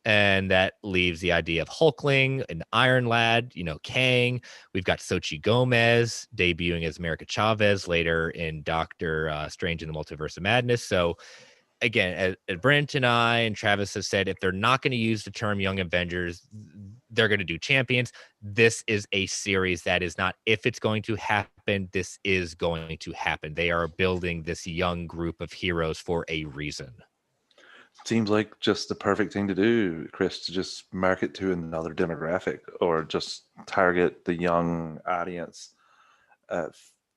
And that leaves the idea of Hulkling and Iron Lad, Kang. We've got Sochi Gomez debuting as America Chavez later in Doctor Strange in the Multiverse of Madness. So again, as Brent and I and Travis have said, if they're not going to use the term Young Avengers, they're going to do Champions. This is a series that is not if it's going to happen, this is going to happen. They are building this young group of heroes for a reason. Seems like just the perfect thing to do, Chris, to just market to another demographic or just target the young audience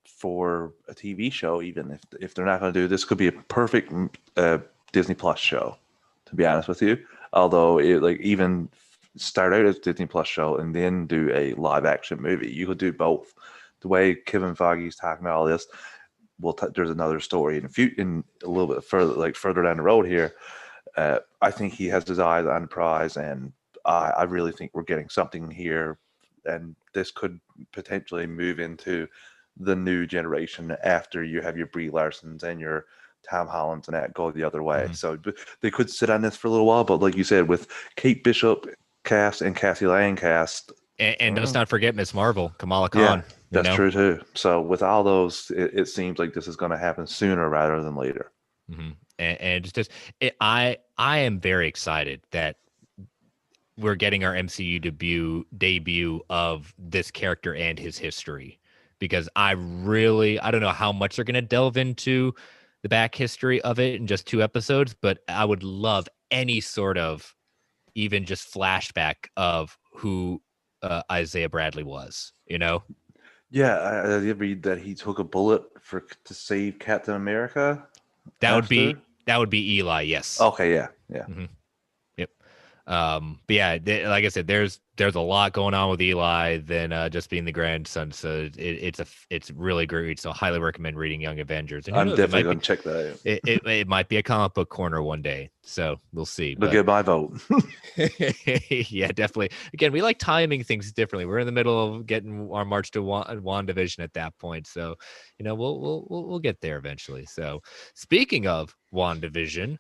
for a TV show. Even if they're not going to do this, could be a perfect Disney Plus show. To be honest with you, although it like even start out as Disney Plus show and then do a live action movie, you could do both. The way Kevin Feige's talking about all this, there's another story in a little bit further, like further down the road here. I think he has his eyes on the prize, and I really think we're getting something here, and this could potentially move into the new generation after you have your Brie Larsons and your Tom Hollands and that go the other way. Mm-hmm. So they could sit on this for a little while, but like you said, with Kate Bishop cast and Cassie Lang cast, And let's not forget Miss Marvel, Kamala yeah, Khan. that's true too. So with all those, it seems like this is going to happen sooner rather than later. Mm-hmm. And it's just, I am very excited that we're getting our MCU debut of this character and his history, because I don't know how much they're going to delve into the back history of it in just 2 episodes, but I would love any sort of even just flashback of who Isaiah Bradley was, Yeah, I did read that he took a bullet to save Captain America that would be after. that would be Eli. Yes. Okay, yeah, yeah. Mm-hmm. Yep. But yeah, like I said, there's a lot going on with Eli than just being the grandson. So it's really great. So highly recommend reading Young Avengers. And who I'm knows, definitely going to check that out. it might be a comic book corner one day. So we'll see. It'll But get my vote. yeah, definitely. Again, we like timing things differently. We're in the middle of getting our march to WandaVision at that point. So, we'll get there eventually. So speaking of WandaVision,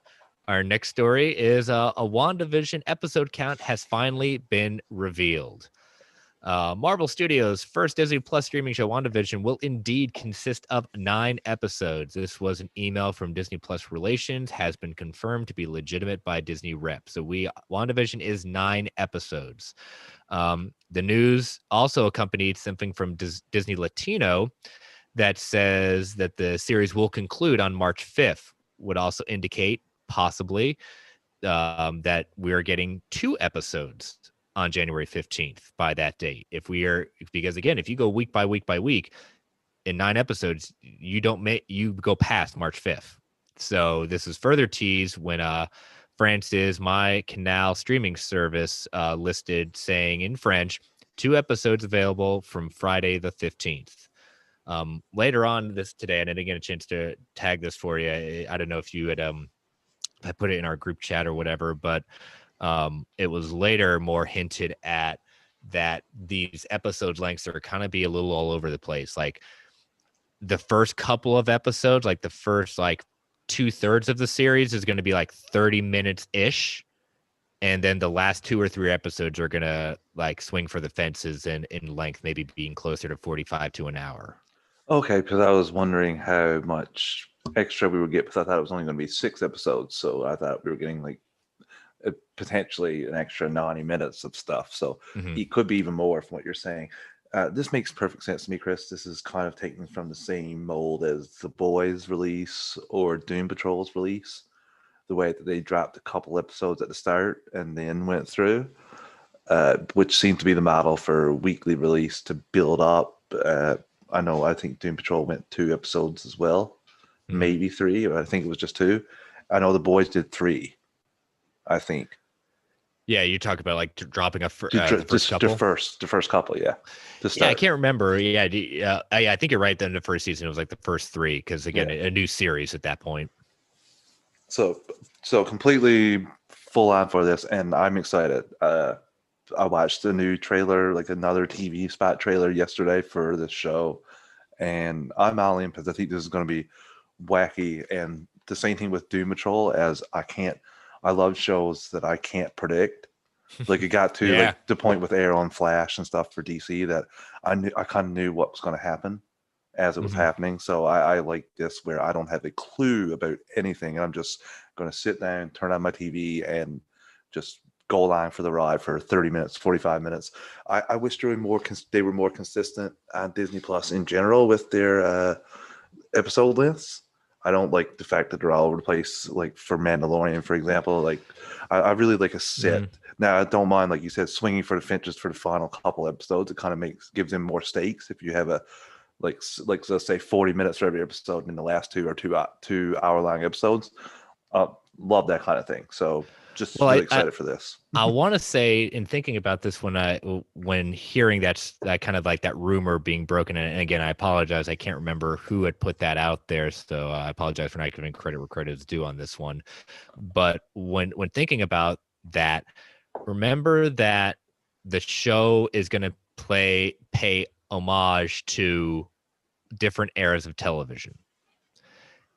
our next story is a WandaVision episode count has finally been revealed. Marvel Studios' first Disney Plus streaming show, WandaVision, will indeed consist of 9 episodes. This was an email from Disney Plus Relations, has been confirmed to be legitimate by Disney rep. So WandaVision is 9 episodes. The news also accompanied something from Disney Latino that says that the series will conclude on March 5th, would also indicate possibly that we're getting 2 episodes on January 15th by that date. Because again, if you go week by week by week in 9 episodes, you go past March 5th. So this is further teased when France's My Canal streaming service listed saying in French, 2 episodes available from Friday the 15th. Later on this today, and I didn't get a chance to tag this for you. I don't know if you had I put it in our group chat or whatever, but it was later more hinted at that these episode lengths are kind of be a little all over the place. Like the first couple of episodes, like the first like 2/3 of the series is going to be like 30 minutes ish. And then the last 2 or 3 episodes are going to like swing for the fences in length, maybe being closer to 45 to an hour. Okay, because I was wondering how much extra we would get because I thought it was only going to be 6 episodes. So I thought we were getting like potentially an extra 90 minutes of stuff. So it could be even more from what you're saying. This makes perfect sense to me, Chris. This is kind of taken from the same mold as The Boys release or Doom Patrol's release. The way that they dropped a couple episodes at the start and then went through, which seemed to be the model for weekly release to build up. I think Doom Patrol went 2 episodes as well, maybe 3, or I think it was just 2. I know The Boys did 3, I think. Yeah, you talk about like dropping the first couple. The first couple, yeah. Yeah, I can't remember. Yeah, I think you're right. Then the first season it was like the first 3 because again, a new series at that point. So completely full on for this, and I'm excited. I watched a new trailer, like another TV spot trailer yesterday for this show, and I'm all in because I think this is going to be wacky. And the same thing with Doom Patrol, as I love shows that I can't predict. Like it got to like the point with Arrow and Flash and stuff for DC that I kind of knew what was going to happen as it was happening. So I like this where I don't have a clue about anything. And I'm just going to sit down, turn on my TV, and just go along for the ride for 30 minutes, 45 minutes. I wish they were more consistent on Disney Plus in general with their episode lengths. I don't like the fact that they're all over the place. Like for Mandalorian, for example, like I really like a set. Now I don't mind, like you said, swinging for the fences for the final couple episodes. It kind of gives them more stakes if you have a like let's say 40 minutes for every episode, and in the last 2 or 2 hour long episodes. Love that kind of thing. So just really excited for this. I want to say, in thinking about this, when hearing that kind of like that rumor being broken, and again, I apologize, I can't remember who had put that out there, so I apologize for not giving credit where credit is due on this one. But when thinking about that, remember that the show is going to pay homage to different eras of television.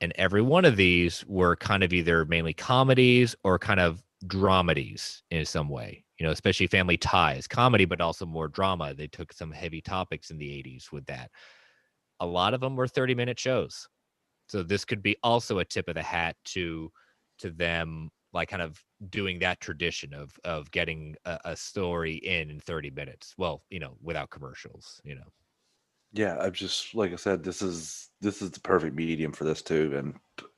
And every one of these were kind of either mainly comedies or kind of dramedies in some way, especially Family Ties, comedy, but also more drama. They took some heavy topics in the 80s with that. A lot of them were 30-minute shows. So this could be also a tip of the hat to them, like kind of doing that tradition of getting a story in 30 minutes. Well, without commercials, Yeah, I'm just like I said, this is the perfect medium for this too, and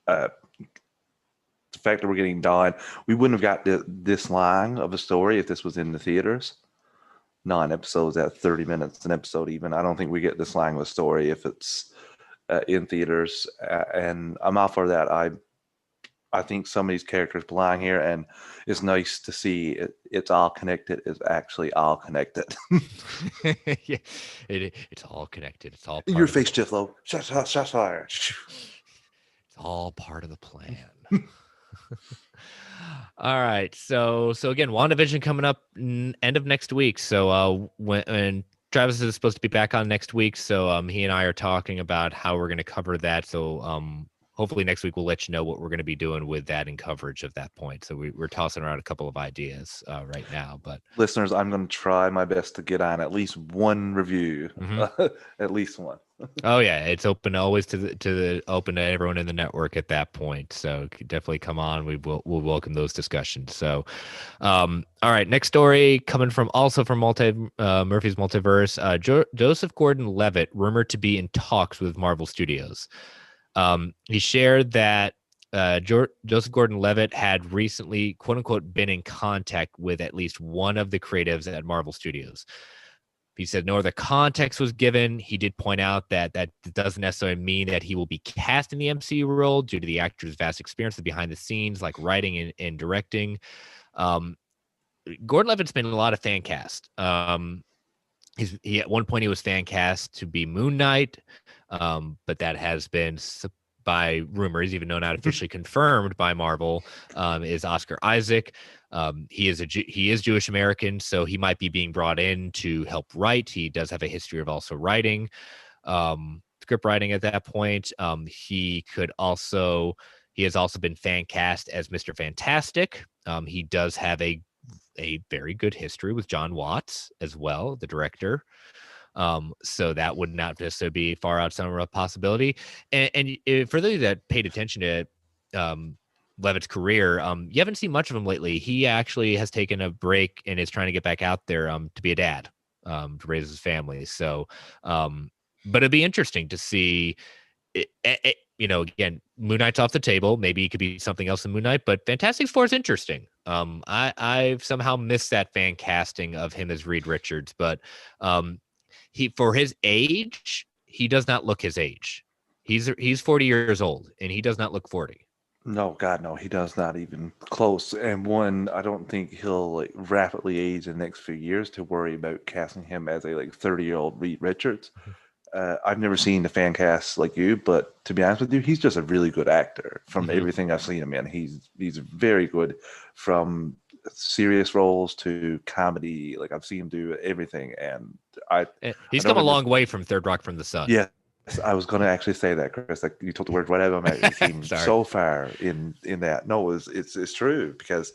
the fact that we're getting done, we wouldn't have got this long of a story if this was in the theaters. 9 episodes at 30 minutes an episode, even. I don't think we get this long of a story if it's in theaters, and I'm all for that. I think some of these characters belong here, and it's nice to see it's all connected. It's actually all connected. Yeah, it's all connected. It's all in your face, Tiflo. Shots fired. It's all part of the plan. All right, so again, WandaVision coming up end of next week. So when Travis is supposed to be back on next week, so he and I are talking about how we're going to cover that. So hopefully next week we'll let you know what we're going to be doing with that and coverage of that point. So we're tossing around a couple of ideas right now. But listeners, I'm going to try my best to get on at least one review, at least one. Oh yeah, it's open always to open to everyone in the network at that point. So definitely come on. We'll welcome those discussions. So, all right, next story coming from Murphy's Multiverse. Joseph Gordon-Levitt rumored to be in talks with Marvel Studios. He shared that Joseph Gordon-Levitt had recently, quote unquote, been in contact with at least one of the creatives at Marvel Studios. He said no other context was given. He did point out that that doesn't necessarily mean that he will be cast in the MCU role due to the actor's vast experience behind the scenes, like writing and directing. Um, Gordon-Levitt's been a lot of fan cast. He at one point he was fan cast to be Moon Knight, but that has been by rumors, even though not officially confirmed by Marvel, is Oscar Isaac. He is Jewish American, so he might be being brought in to help write. He does have a history of also writing, script writing at that point. He has also been fan cast as Mr. Fantastic. He does have a very good history with John Watts as well, the director. So that would not necessarily be far outside of a possibility. And for those that paid attention to Levitt's career, you haven't seen much of him lately. He actually has taken a break and is trying to get back out there to be a dad, to raise his family. So, but it'd be interesting to see. Again, Moon Knight's off the table. Maybe it could be something else in Moon Knight, but Fantastic Four is interesting. I've somehow missed that fan casting of him as Reed Richards, but he, for his age, he does not look his age. He's 40 years old and he does not look 40. No, God, no, he does not even close. And one, I don't think he'll like rapidly age in the next few years to worry about casting him as a like 30-year-old Reed Richards. I've never seen the fan cast like you, but to be honest with you, he's just a really good actor. From everything I've seen him in, he's very good. From serious roles to comedy, like I've seen him do everything, and he's come a long way from Third Rock from the Sun. Yeah, I was going to actually say that, Chris. Like you took the word right out of my mouth. He came so far in that. No, it's true because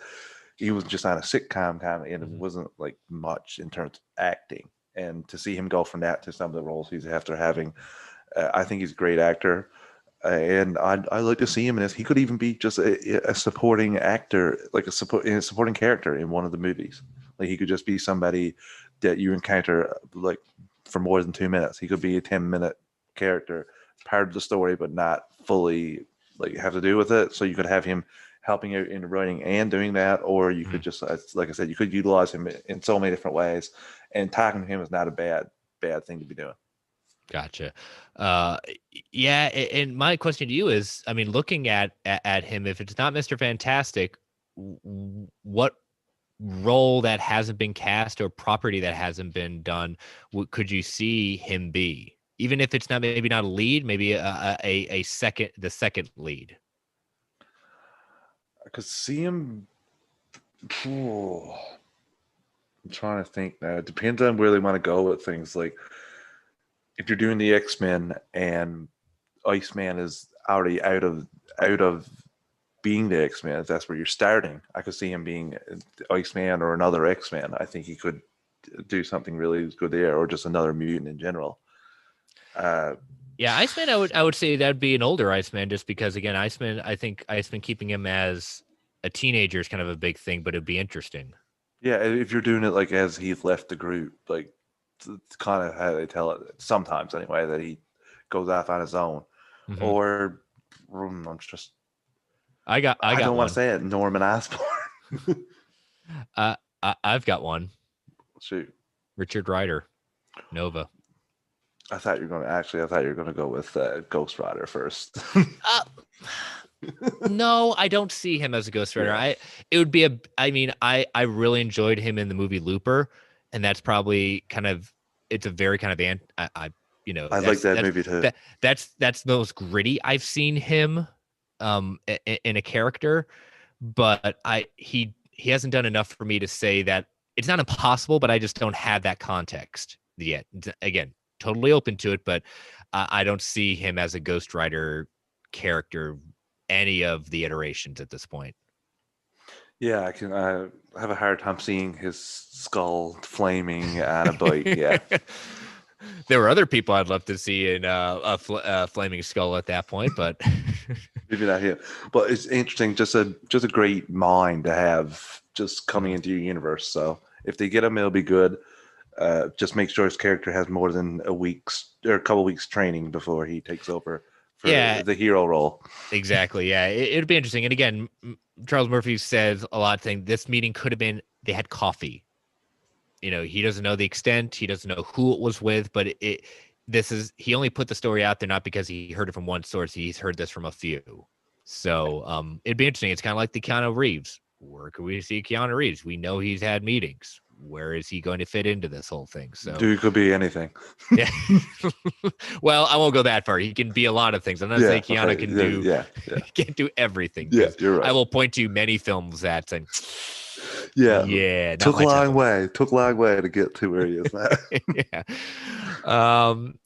he was just on a sitcom comedy, and it wasn't like much in terms of acting. And to see him go from that to some of the roles he's after having, I think he's a great actor. And I'd like to see him in this. He could even be just a supporting actor, like a supporting character in one of the movies. Like he could just be somebody that you encounter like for more than 2 minutes. He could be a 10-minute character, part of the story, but not fully like have to do with it. So you could have him helping out in writing and doing that, or you could just, like I said, you could utilize him in so many different ways. And talking to him is not a bad thing to be doing. Gotcha. Yeah. And my question to you is, I mean, looking at him, if it's not Mr. Fantastic, what role that hasn't been cast or property that hasn't been done could you see him be? Even if it's not maybe not a lead, maybe the second lead. I could see him. I'm trying to think now. It depends on where they want to go with things. Like if you're doing the X-Men and Iceman is already out of being the X-Men, if that's where you're starting, I could see him being Iceman or another X-Men. I think he could do something really good there, or just another mutant in general. Yeah, Iceman, I would say that'd be an older Iceman, just because again, I think Iceman keeping him as a teenager is kind of a big thing, but it'd be interesting. Yeah, if you're doing it like as he's left the group, like it's kind of how they tell it sometimes anyway, that he goes off on his own. Or I'm just I don't want to say it, Norman Osborn. I've got one. Shoot. Richard Rider, Nova. I thought you were going to go with Ghost Rider first. No, I don't see him as a Ghost Rider. Yeah. I really enjoyed him in the movie Looper, and that's probably it's a very kind of I like that movie too. That's the most gritty I've seen him in a character, but he hasn't done enough for me to say that it's not impossible, but I just don't have that context yet. Again, totally open to it, but I don't see him as a Ghost Rider character any of the iterations at this point. Yeah, I have a hard time seeing his skull flaming on a bike. Yeah. There were other people I'd love to see in a flaming skull at that point, but maybe not him. But it's interesting, just a great mind to have just coming into your universe. So if they get him, it'll be good. Just make sure his character has more than a couple weeks training before he takes over for the hero role. Exactly. Yeah, it'd be interesting. And again, Charles Murphy says a lot of things. This meeting could have been they had coffee. he doesn't know the extent, he doesn't know who it was with, but he only put the story out there not because he heard it from one source. He's heard this from a few. So it'd be interesting. It's kind of like the Keanu Reeves. Where could we see Keanu Reeves? We know he's had meetings. Where is he going to fit into this whole thing? So Dude could be anything. yeah. Well, I won't go that far. He can be a lot of things. I'm not saying Keanu can do can't do everything. Yeah, you're right. I will point to many films that saying, yeah, took a long way to get to where he is now. Yeah.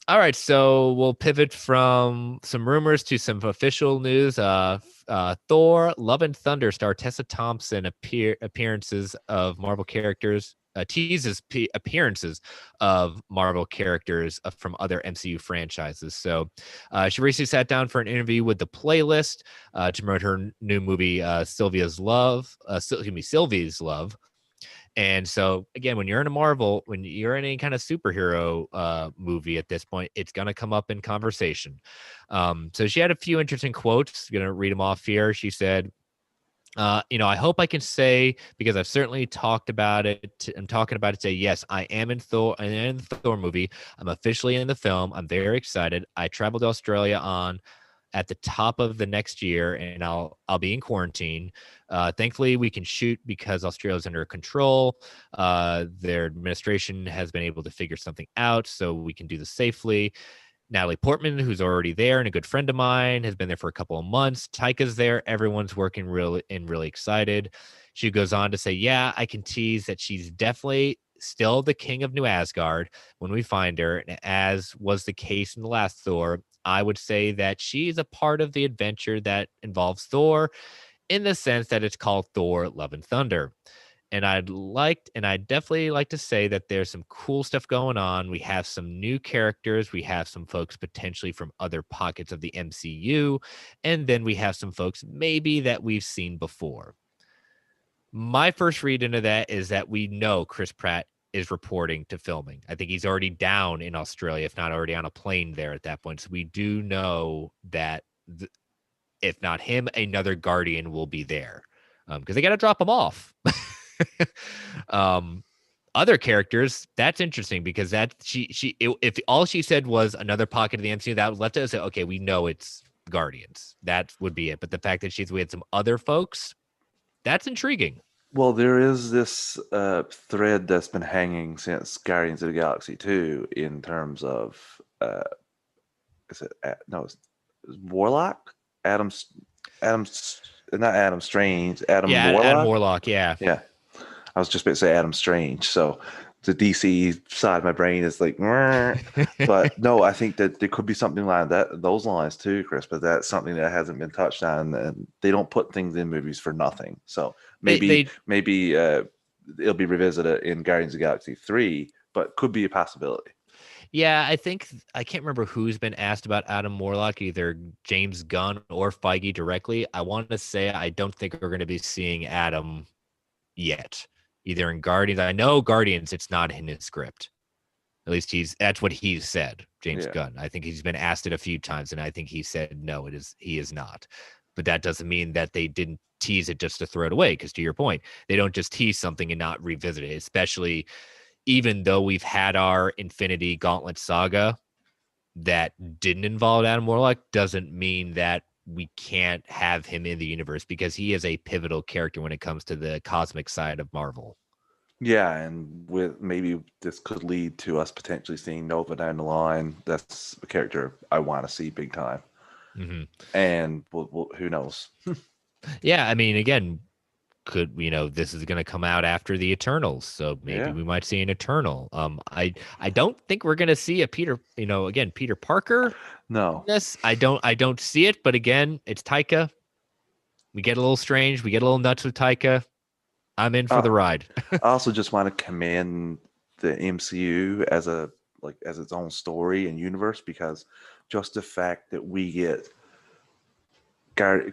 All right, so we'll pivot from some rumors to some official news. Thor: Love and Thunder star Tessa Thompson appearances of Marvel characters. Teases appearances of Marvel characters from other MCU franchises. So she recently sat down for an interview with The Playlist to promote her new movie, Sylvia's Love. And so again, when you're in a Marvel, when you're in any kind of superhero movie at this point, it's going to come up in conversation. So she had a few interesting quotes. I'm going to read them off here. She said, I hope I can say, because I've certainly talked about it. I'm talking about it. Say, yes, I am in Thor. I'm in the Thor movie. I'm officially in the film. I'm very excited. I traveled to Australia at the top of the next year, and I'll be in quarantine. Thankfully, we can shoot because Australia's under control. Their administration has been able to figure something out, so we can do this safely. Natalie Portman, who's already there and a good friend of mine, has been there for a couple of months. Taika's there. Everyone's working really excited. She goes on to say, yeah, I can tease that she's definitely still the king of New Asgard when we find her. And as was the case in the last Thor, I would say that she's a part of the adventure that involves Thor in the sense that it's called Thor: Love and Thunder. And I'd definitely like to say that there's some cool stuff going on. We have some new characters. We have some folks potentially from other pockets of the MCU. And then we have some folks maybe that we've seen before. My first read into that is that we know Chris Pratt is reporting to filming. I think he's already down in Australia, if not already on a plane there at that point. So we do know that if not him, another Guardian will be there because they got to drop him off. Other characters, that's interesting because if all she said was another pocket of the MCU, that would let us say, okay, we know it's Guardians. That would be it. But the fact that we had some other folks, that's intriguing. Well, there is this thread that's been hanging since Guardians of the Galaxy 2 in terms of it's Warlock? Adam's not Adam Strange, Adam Warlock. Adam Warlock, yeah. Yeah. I was just about to say Adam Strange. So the DC side of my brain is like, but no, I think that there could be something like those lines too, Chris. But that's something that hasn't been touched on, and they don't put things in movies for nothing. So maybe it'll be revisited in Guardians of the Galaxy 3, but could be a possibility. Yeah, I can't remember who's been asked about Adam Warlock, either James Gunn or Feige directly. I want to say I don't think we're going to be seeing Adam yet, either in Guardians. I know Guardians, it's not in his script. At least that's what he's said, James Gunn. I think he's been asked it a few times, and I think he said no, he is not. But that doesn't mean that they didn't tease it just to throw it away, because to your point, they don't just tease something and not revisit it, especially even though we've had our Infinity Gauntlet saga that didn't involve Adam Warlock, doesn't mean that we can't have him in the universe, because he is a pivotal character when it comes to the cosmic side of Marvel. Yeah, and maybe this could lead to us potentially seeing Nova down the line. That's a character I want to see big time. Mm-hmm. And who knows? Yeah, I mean, again, this is going to come out after the Eternals, so maybe we might see an Eternal. I don't think we're going to see a Peter Parker. No. Yes, I don't see it, but again, it's Taika. We get a little strange, we get a little nuts with Taika. I'm in for the ride. I also just want to commend the MCU as its own story and universe, because just the fact that we get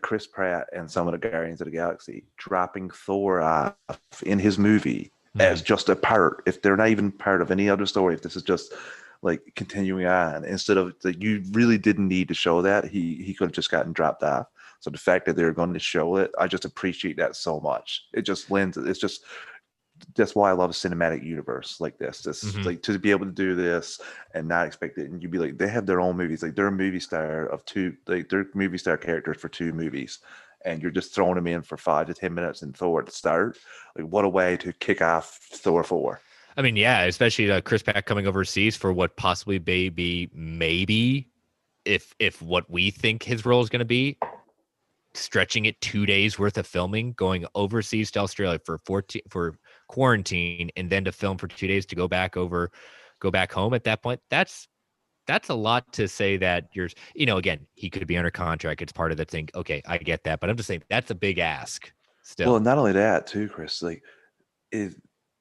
Chris Pratt and some of the Guardians of the Galaxy dropping Thor off in his movie as just a part, if they're not even part of any other story, if this is just like continuing on, instead of you really didn't need to show that, he could have just gotten dropped off. So the fact that they're going to show it, I just appreciate that so much. It just lends, it's just that's why I love a cinematic universe like this. Just Mhm. like to be able to do this and not expect it. And you'd be like, they have their own movies. Like they're a movie star of two, like they're movie star characters for two movies, and you're just throwing them in for 5 to 10 minutes in Thor at the start. Like what a way to kick off Thor 4. I mean, yeah, especially Chris Pratt coming overseas for what possibly maybe if what we think his role is going to be, stretching it 2 days worth of filming, going overseas to Australia for quarantine, and then to film for 2 days to go back home. At that point, that's a lot to say that again, he could be under contract. It's part of the thing. Okay, I get that, but I'm just saying that's a big ask Well, still. not only that too, Chris. Like it,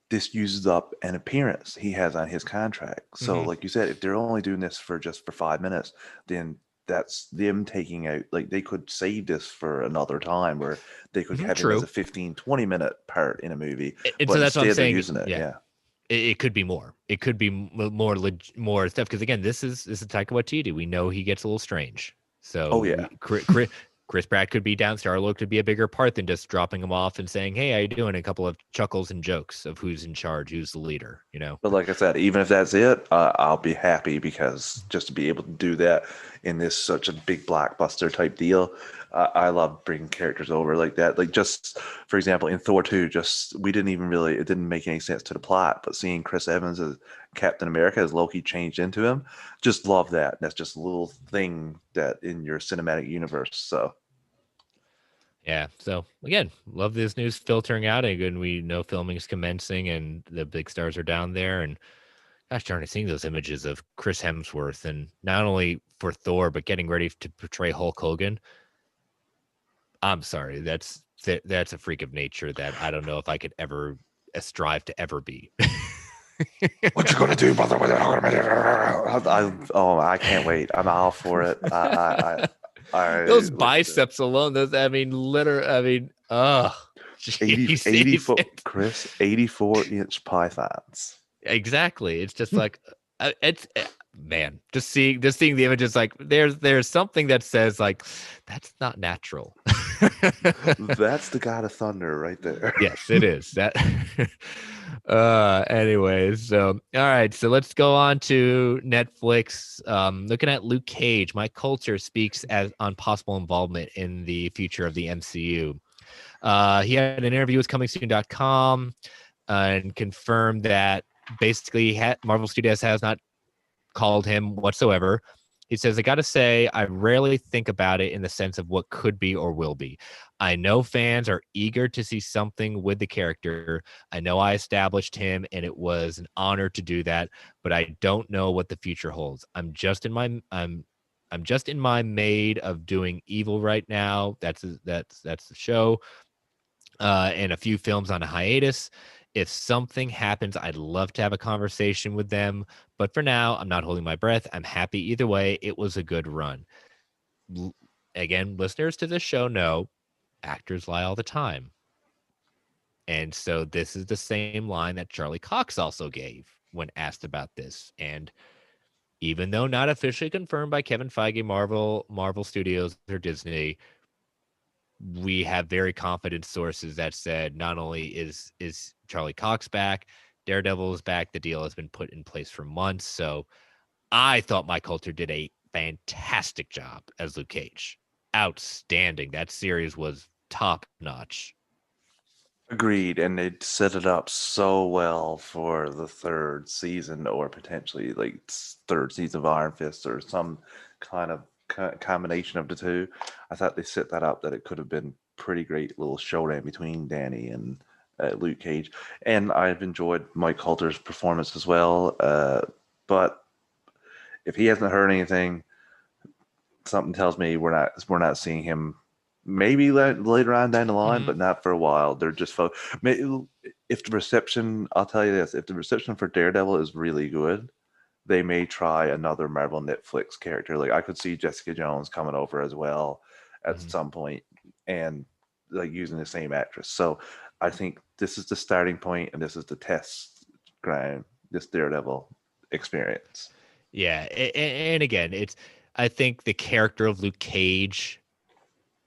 this uses up an appearance he has on his contract. So, Mm-hmm. like you said, if they're only doing this for just for 5 minutes, then that's them taking out, like they could save this for another time where they could Mm-hmm, have him as true. a 15-20 minute part in a movie, And but so that's what I'm instead they're saying. using it. Yeah, Yeah. it could be more. It could be more stuff because again, this is Taika Waititi. We know he gets a little strange. Oh, So yeah. Chris Pratt could be down. Star-Lord could be a bigger part than just dropping him off and saying, "Hey, how you doing?" A couple of chuckles and jokes of who's in charge, who's the leader. You know. But like I said, even if that's it, I'll be happy because just to be able to do that in this such a big blockbuster type deal, I love bringing characters over like that. Like just for example, in Thor 2, just we didn't even really it didn't make any sense to the plot, but seeing Chris Evans as Captain America as Loki changed into him, just love that. That's just a little thing that in your cinematic universe. So Yeah. So again, love this news filtering out, and we know filming is commencing, and the big stars are down there. And gosh darn it, seeing those images of Chris Hemsworth, and not only for Thor, but getting ready to portray Hulk Hogan. I'm sorry, that's a freak of nature that I don't know if I could ever strive to ever be. what you gonna do, brother? I can't wait. I'm all for it. I Those like I said. biceps alone, those I mean, oh, 80, jeez. 84, Chris, 84-inch pythons. Exactly. It's just like it's man, just seeing the images like there's something that says like that's not natural. That's the god of thunder right there. Yes, it is. That anyways, so all right, so let's go on to Netflix. Looking at Luke Cage, Mike Coulter speaks as on possible involvement in the future of the MCU. He had an interview with comingsoon.com and confirmed that basically Marvel Studios has not called him whatsoever. He says, I got to say, I rarely think about it in the sense of what could be or will be. I know fans are eager to see something with the character. I know I established him and it was an honor to do that, but I don't know what the future holds. I'm just in my made of doing evil right now. That's the show. And a few films on a hiatus. If something happens, I'd love to have a conversation with them. But for now, I'm not holding my breath. I'm happy either way. It was a good run. Again, listeners to this show know actors lie all the time. And so this is the same line that Charlie Cox also gave when asked about this. And even though not officially confirmed by Kevin Feige, Marvel Studios, or Disney, we have very confident sources that said not only is Charlie Cox back, Daredevil is back. The deal has been put in place for months. So I thought Mike Coulter did a fantastic job as Luke Cage. Outstanding. That series was top notch. Agreed, and they set it up so well for the third season, or potentially like third season of Iron Fist, or some kind of combination of the two. I thought they set that up that it could have been pretty great little showdown between Danny and Luke Cage, and I've enjoyed Mike Coulter's performance as well. But if he hasn't heard anything, something tells me we're not seeing him. Maybe later on down the line, Mm-hmm. but not for a while. They're just if the reception, I'll tell you this: if the reception for Daredevil is really good, they may try another Marvel Netflix character. Like I could see Jessica Jones coming over as well at Mm-hmm. some point, and like using the same actress. So I think this is the starting point, and this is the test ground. This Daredevil experience. Yeah, and again, I think the character of Luke Cage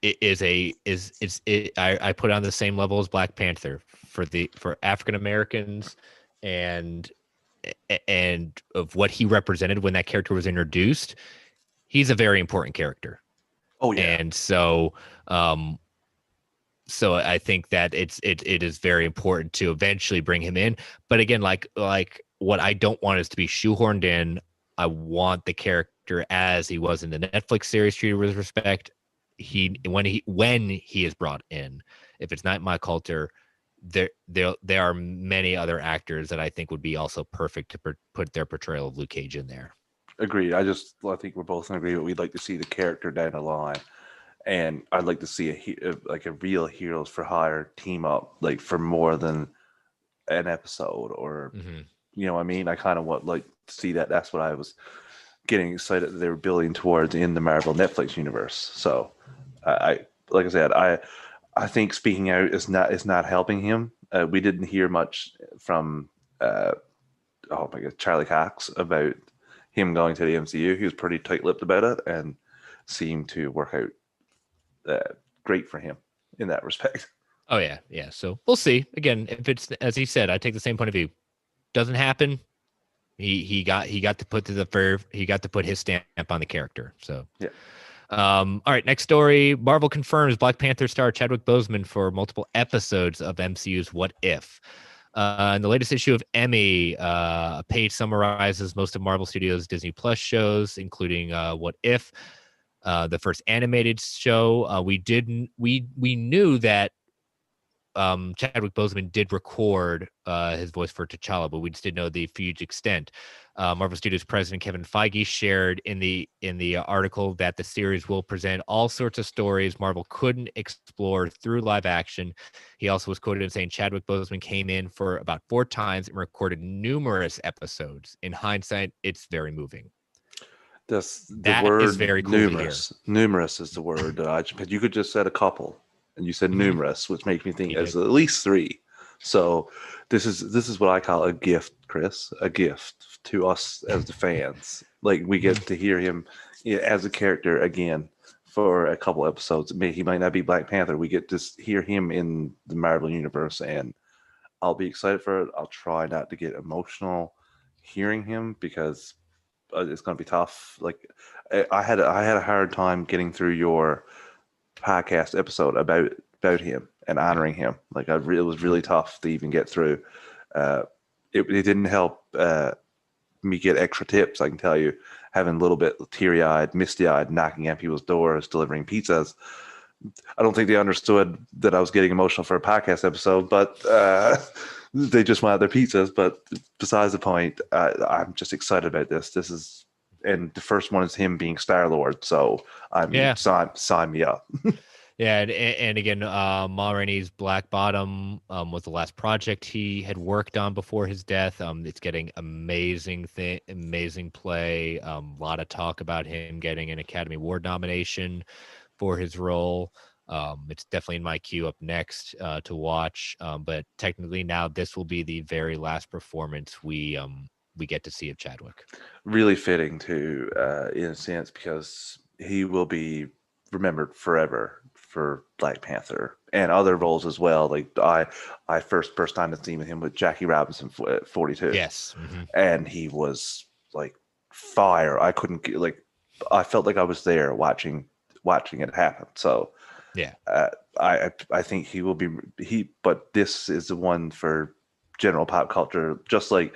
I put it on the same level as Black Panther for African Americans and of what he represented when that character was introduced. He's a very important character. Oh yeah, And um so I think that it is very important to eventually bring him in. But again, like what I don't want is to be shoehorned in. I want the character as he was in the Netflix series treated with respect. When he is brought in, if it's not my culture, there are many other actors that I think would be also perfect to put their portrayal of Luke Cage in there. agreed. I think we're both in agreement. We'd like to see the character down the line, and I'd like to see like a real heroes for hire team up, like for more than an episode, or Mm-hmm. you know what I mean. I kind of want like to see that. That's what I was getting excited that they were building towards in the Marvel Netflix universe. So I like I said, I think speaking out is not helping him. We didn't hear much from oh my god, Charlie Cox about him going to the MCU. He was pretty tight-lipped about it and seemed to work out great for him in that respect. Oh yeah. So we'll see. Again, if it's as he said, I take the same point of view. Doesn't happen. He got to put he got to put his stamp on the character. So Yeah. all right, next story. Marvel confirms Black Panther star Chadwick Boseman for multiple episodes of MCU's What If. In the latest issue of Emmy, a page summarizes most of Marvel Studios' Disney Plus shows, including What If, the first animated show. We knew that Chadwick Boseman did record his voice for T'Challa, but we just didn't know the huge extent. Marvel Studios president Kevin Feige shared in the article that the series will present all sorts of stories Marvel couldn't explore through live action. He also was quoted as saying Chadwick Boseman came in for about 4 times and recorded numerous episodes. In hindsight, it's very moving. That's the That is word very cool to hear. numerous. Numerous is the word that you could just said a couple, and you said numerous, which makes me think as at least 3. So this is what I call a gift, Chris, a gift to us as the fans. Like we get to hear him as a character again for a couple episodes. He might not be Black Panther. We get to hear him in the Marvel universe, and I'll be excited for it. I'll try not to get emotional hearing him because it's going to be tough. Like I had a hard time getting through your podcast episode about him and honoring him. Like it was really tough to even get through. It didn't help me get extra tips. I can tell you, having a little bit teary eyed, misty eyed, knocking at people's doors, delivering pizzas. I don't think they understood that I was getting emotional for a podcast episode, but they just wanted their pizzas. But besides the point, I'm just excited about this. This is, and the first one is him being Star-Lord. So sign me up. Yeah, and again, Ma Rainey's Black Bottom was the last project he had worked on before his death. It's getting amazing play. A lot of talk about him getting an Academy Award nomination for his role. It's definitely in my queue up next to watch. But technically now this will be the very last performance we get to see of Chadwick. Really fitting too, in a sense, because he will be remembered forever for Black Panther and other roles as well. Like I first time to see him with Jackie Robinson at 42. Yes, and he was like fire. I couldn't like. I felt like I was there watching it happen. So yeah. I think he will be but this is the one for general pop culture, just like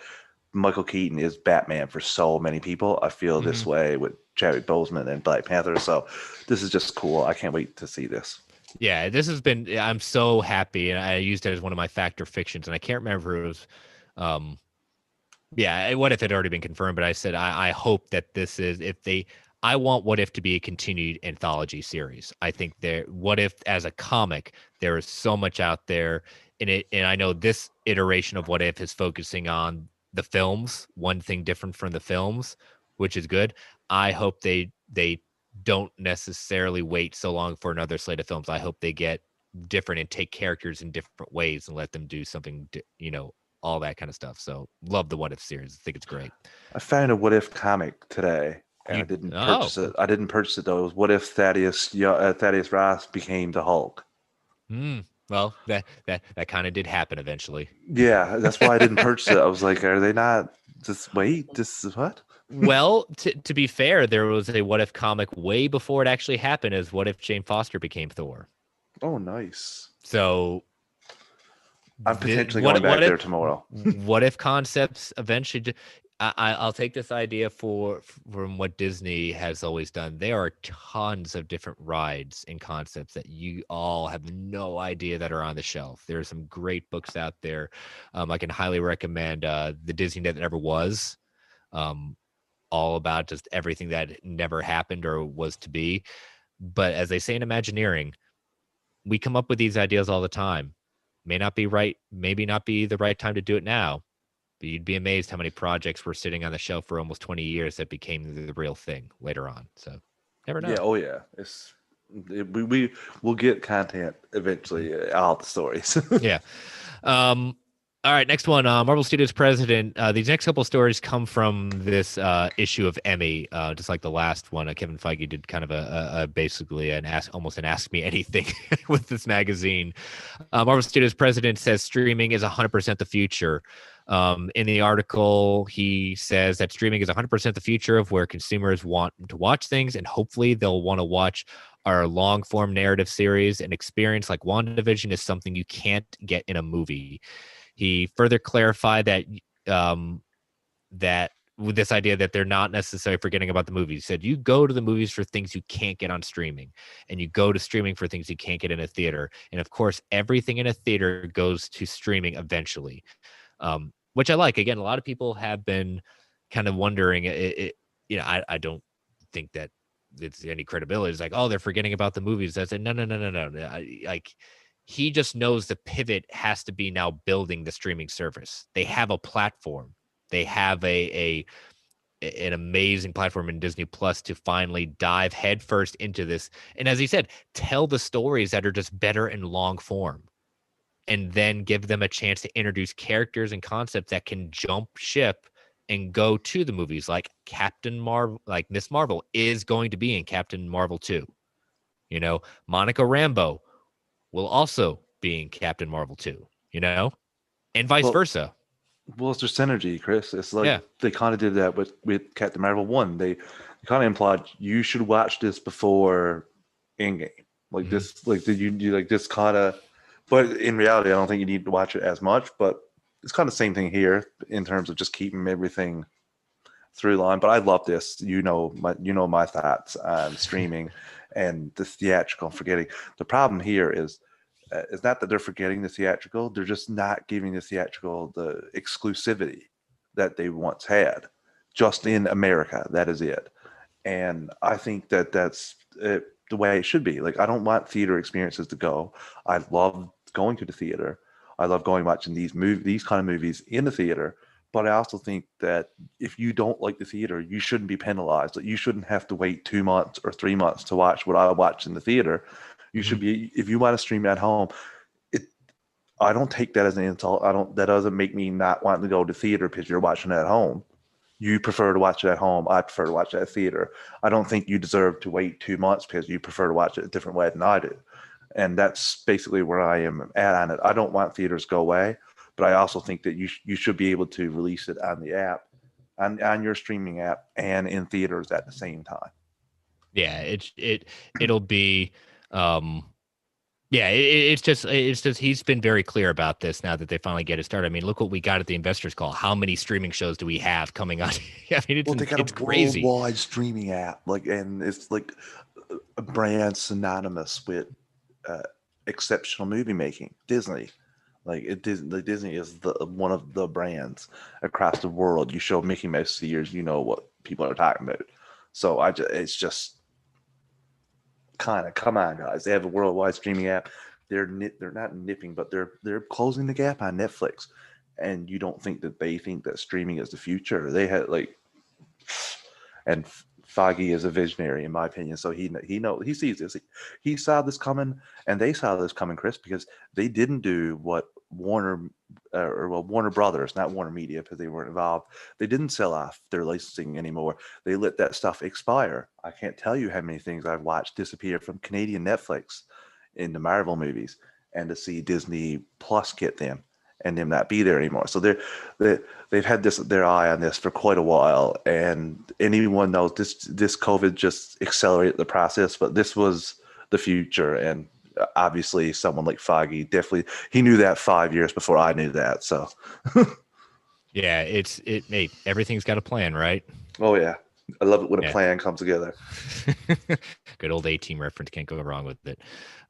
Michael Keaton is Batman for so many people. I feel this way with Chadwick Boseman and Black Panther. So this is just cool. I can't wait to see this. Yeah, this has been. I'm so happy, and I used it as one of my fact or fictions, and I can't remember if it was. Yeah, What If it had already been confirmed, but I said I hope that this is if they. I want What If to be a continued anthology series. I think What If as a comic, there is so much out there in it, and I know this iteration of What If is focusing on the films, one thing different from the films, which is good. I hope they don't necessarily wait so long for another slate of films. I hope they get different and take characters in different ways and let them do something, all that kind of stuff. So love the What If series. I think it's great. I found a What If comic today, And I didn't purchase it. Okay. I didn't purchase it though. It was what if Thaddeus Ross became the Hulk? Well, that kind of did happen eventually. Yeah, that's why I didn't purchase it. I was like, are they not just wait? This is what? Well, to be fair, there was a what if comic way before it actually happened. Is what if Jane Foster became Thor? Oh, nice. So I'm the potentially going back there tomorrow. what if concepts eventually I'll take this idea from what Disney has always done. There are tons of different rides and concepts that you all have no idea that are on the shelf. There are some great books out there. I can highly recommend The Disney That Never Was, um, all about just everything that never happened or was to be. But as they say in Imagineering, we come up with these ideas all the time. May not be right, maybe not be the right time to do it now, but you'd be amazed how many projects were sitting on the shelf for almost 20 years that became the real thing later on. So never Yeah. know. Oh, yeah. We will get content eventually out of the stories. Yeah. Um, all right, next one. Marvel Studios president. These next couple of stories come from this issue of Emmy, just like the last one. Kevin Feige did kind of a basically almost an ask me anything with this magazine. Marvel Studios president says streaming is 100% the future. In the article, he says that streaming is 100% the future of where consumers want to watch things, and hopefully they'll want to watch our long form narrative series. An experience like WandaVision is something you can't get in a movie. He further clarified that with this idea that they're not necessarily forgetting about the movies. He said you go to the movies for things you can't get on streaming, and you go to streaming for things you can't get in a theater. And of course, everything in a theater goes to streaming eventually, which I like. Again, a lot of people have been kind of wondering. I don't think that it's any credibility. It's like, oh, they're forgetting about the movies. I said, no, no, no, no, no. Like, he just knows the pivot has to be now building the streaming service. They have a platform. They have an amazing platform in Disney Plus to finally dive headfirst into this. And as he said, tell the stories that are just better in long form, and then give them a chance to introduce characters and concepts that can jump ship and go to the movies, like Captain Marvel, like Miss Marvel is going to be in Captain Marvel 2. Monica Rambeau will also be in Captain Marvel 2, and vice well, versa. well, it's their synergy, Chris. It's like Yeah. they kind of did that with Captain Marvel 1. They kind of implied you should watch this before Endgame. Like Mm-hmm. this, like did you like this kind of? But in reality, I don't think you need to watch it as much. But it's kind of the same thing here in terms of just keeping everything through line. But I love this. My thoughts on streaming and the theatrical. I'm forgetting the problem here is it's not that they're forgetting the theatrical; they're just not giving the theatrical the exclusivity that they once had, just in America. That is it, and I think that that's the way it should be. Like, I don't want theater experiences to go. I love going to the theater. I love going watching these kind of movies in the theater. But I also think that if you don't like the theater, you shouldn't be penalized. Like, you shouldn't have to wait 2 months or 3 months to watch what I watch in the theater. You Mm-hmm. should be, if you want to stream at home, it I don't take that as an insult. I don't that doesn't make me not want to go to theater because you're watching it at home. You prefer to watch it at home. I prefer to watch it at theater. I don't think you deserve to wait 2 months because you prefer to watch it a different way than I do. And that's basically where I am at on it. I don't want theaters to go away, but I also think that you should be able to release it on the app, on your streaming app, and in theaters at the same time. Yeah, it'll be yeah, it's just he's been very clear about this now that they finally get it started. I mean, look what we got at the investors call. How many streaming shows do we have coming on? I mean, Well, they got it's a crazy. worldwide streaming app, and it's like a brand synonymous with uh, exceptional movie making. Disney, Disney is the one of the brands across the world. You show Mickey Mouse ears, you know what people are talking about. So it's just kind of come on, guys. They have a worldwide streaming app. They're not nipping, but they're closing the gap on Netflix. And you don't think that they think that streaming is the future? They had and Foggy is a visionary, in my opinion. So he sees this. He saw this coming, and they saw this coming, Chris, because they didn't do what Warner or well, Warner Brothers, not Warner Media, because they weren't involved. They didn't sell off their licensing anymore. They let that stuff expire. I can't tell you how many things I've watched disappear from Canadian Netflix in the Marvel movies, and to see Disney Plus get them and them not be there anymore. So they've had their eye on this for quite a while, and anyone knows this COVID just accelerated the process. But this was the future, and obviously someone like Feige definitely he knew that 5 years before I knew that. So Yeah, hey, everything's got a plan, right? oh yeah, I love it when a Yeah. plan comes together. Good old A-Team reference. Can't go wrong with it.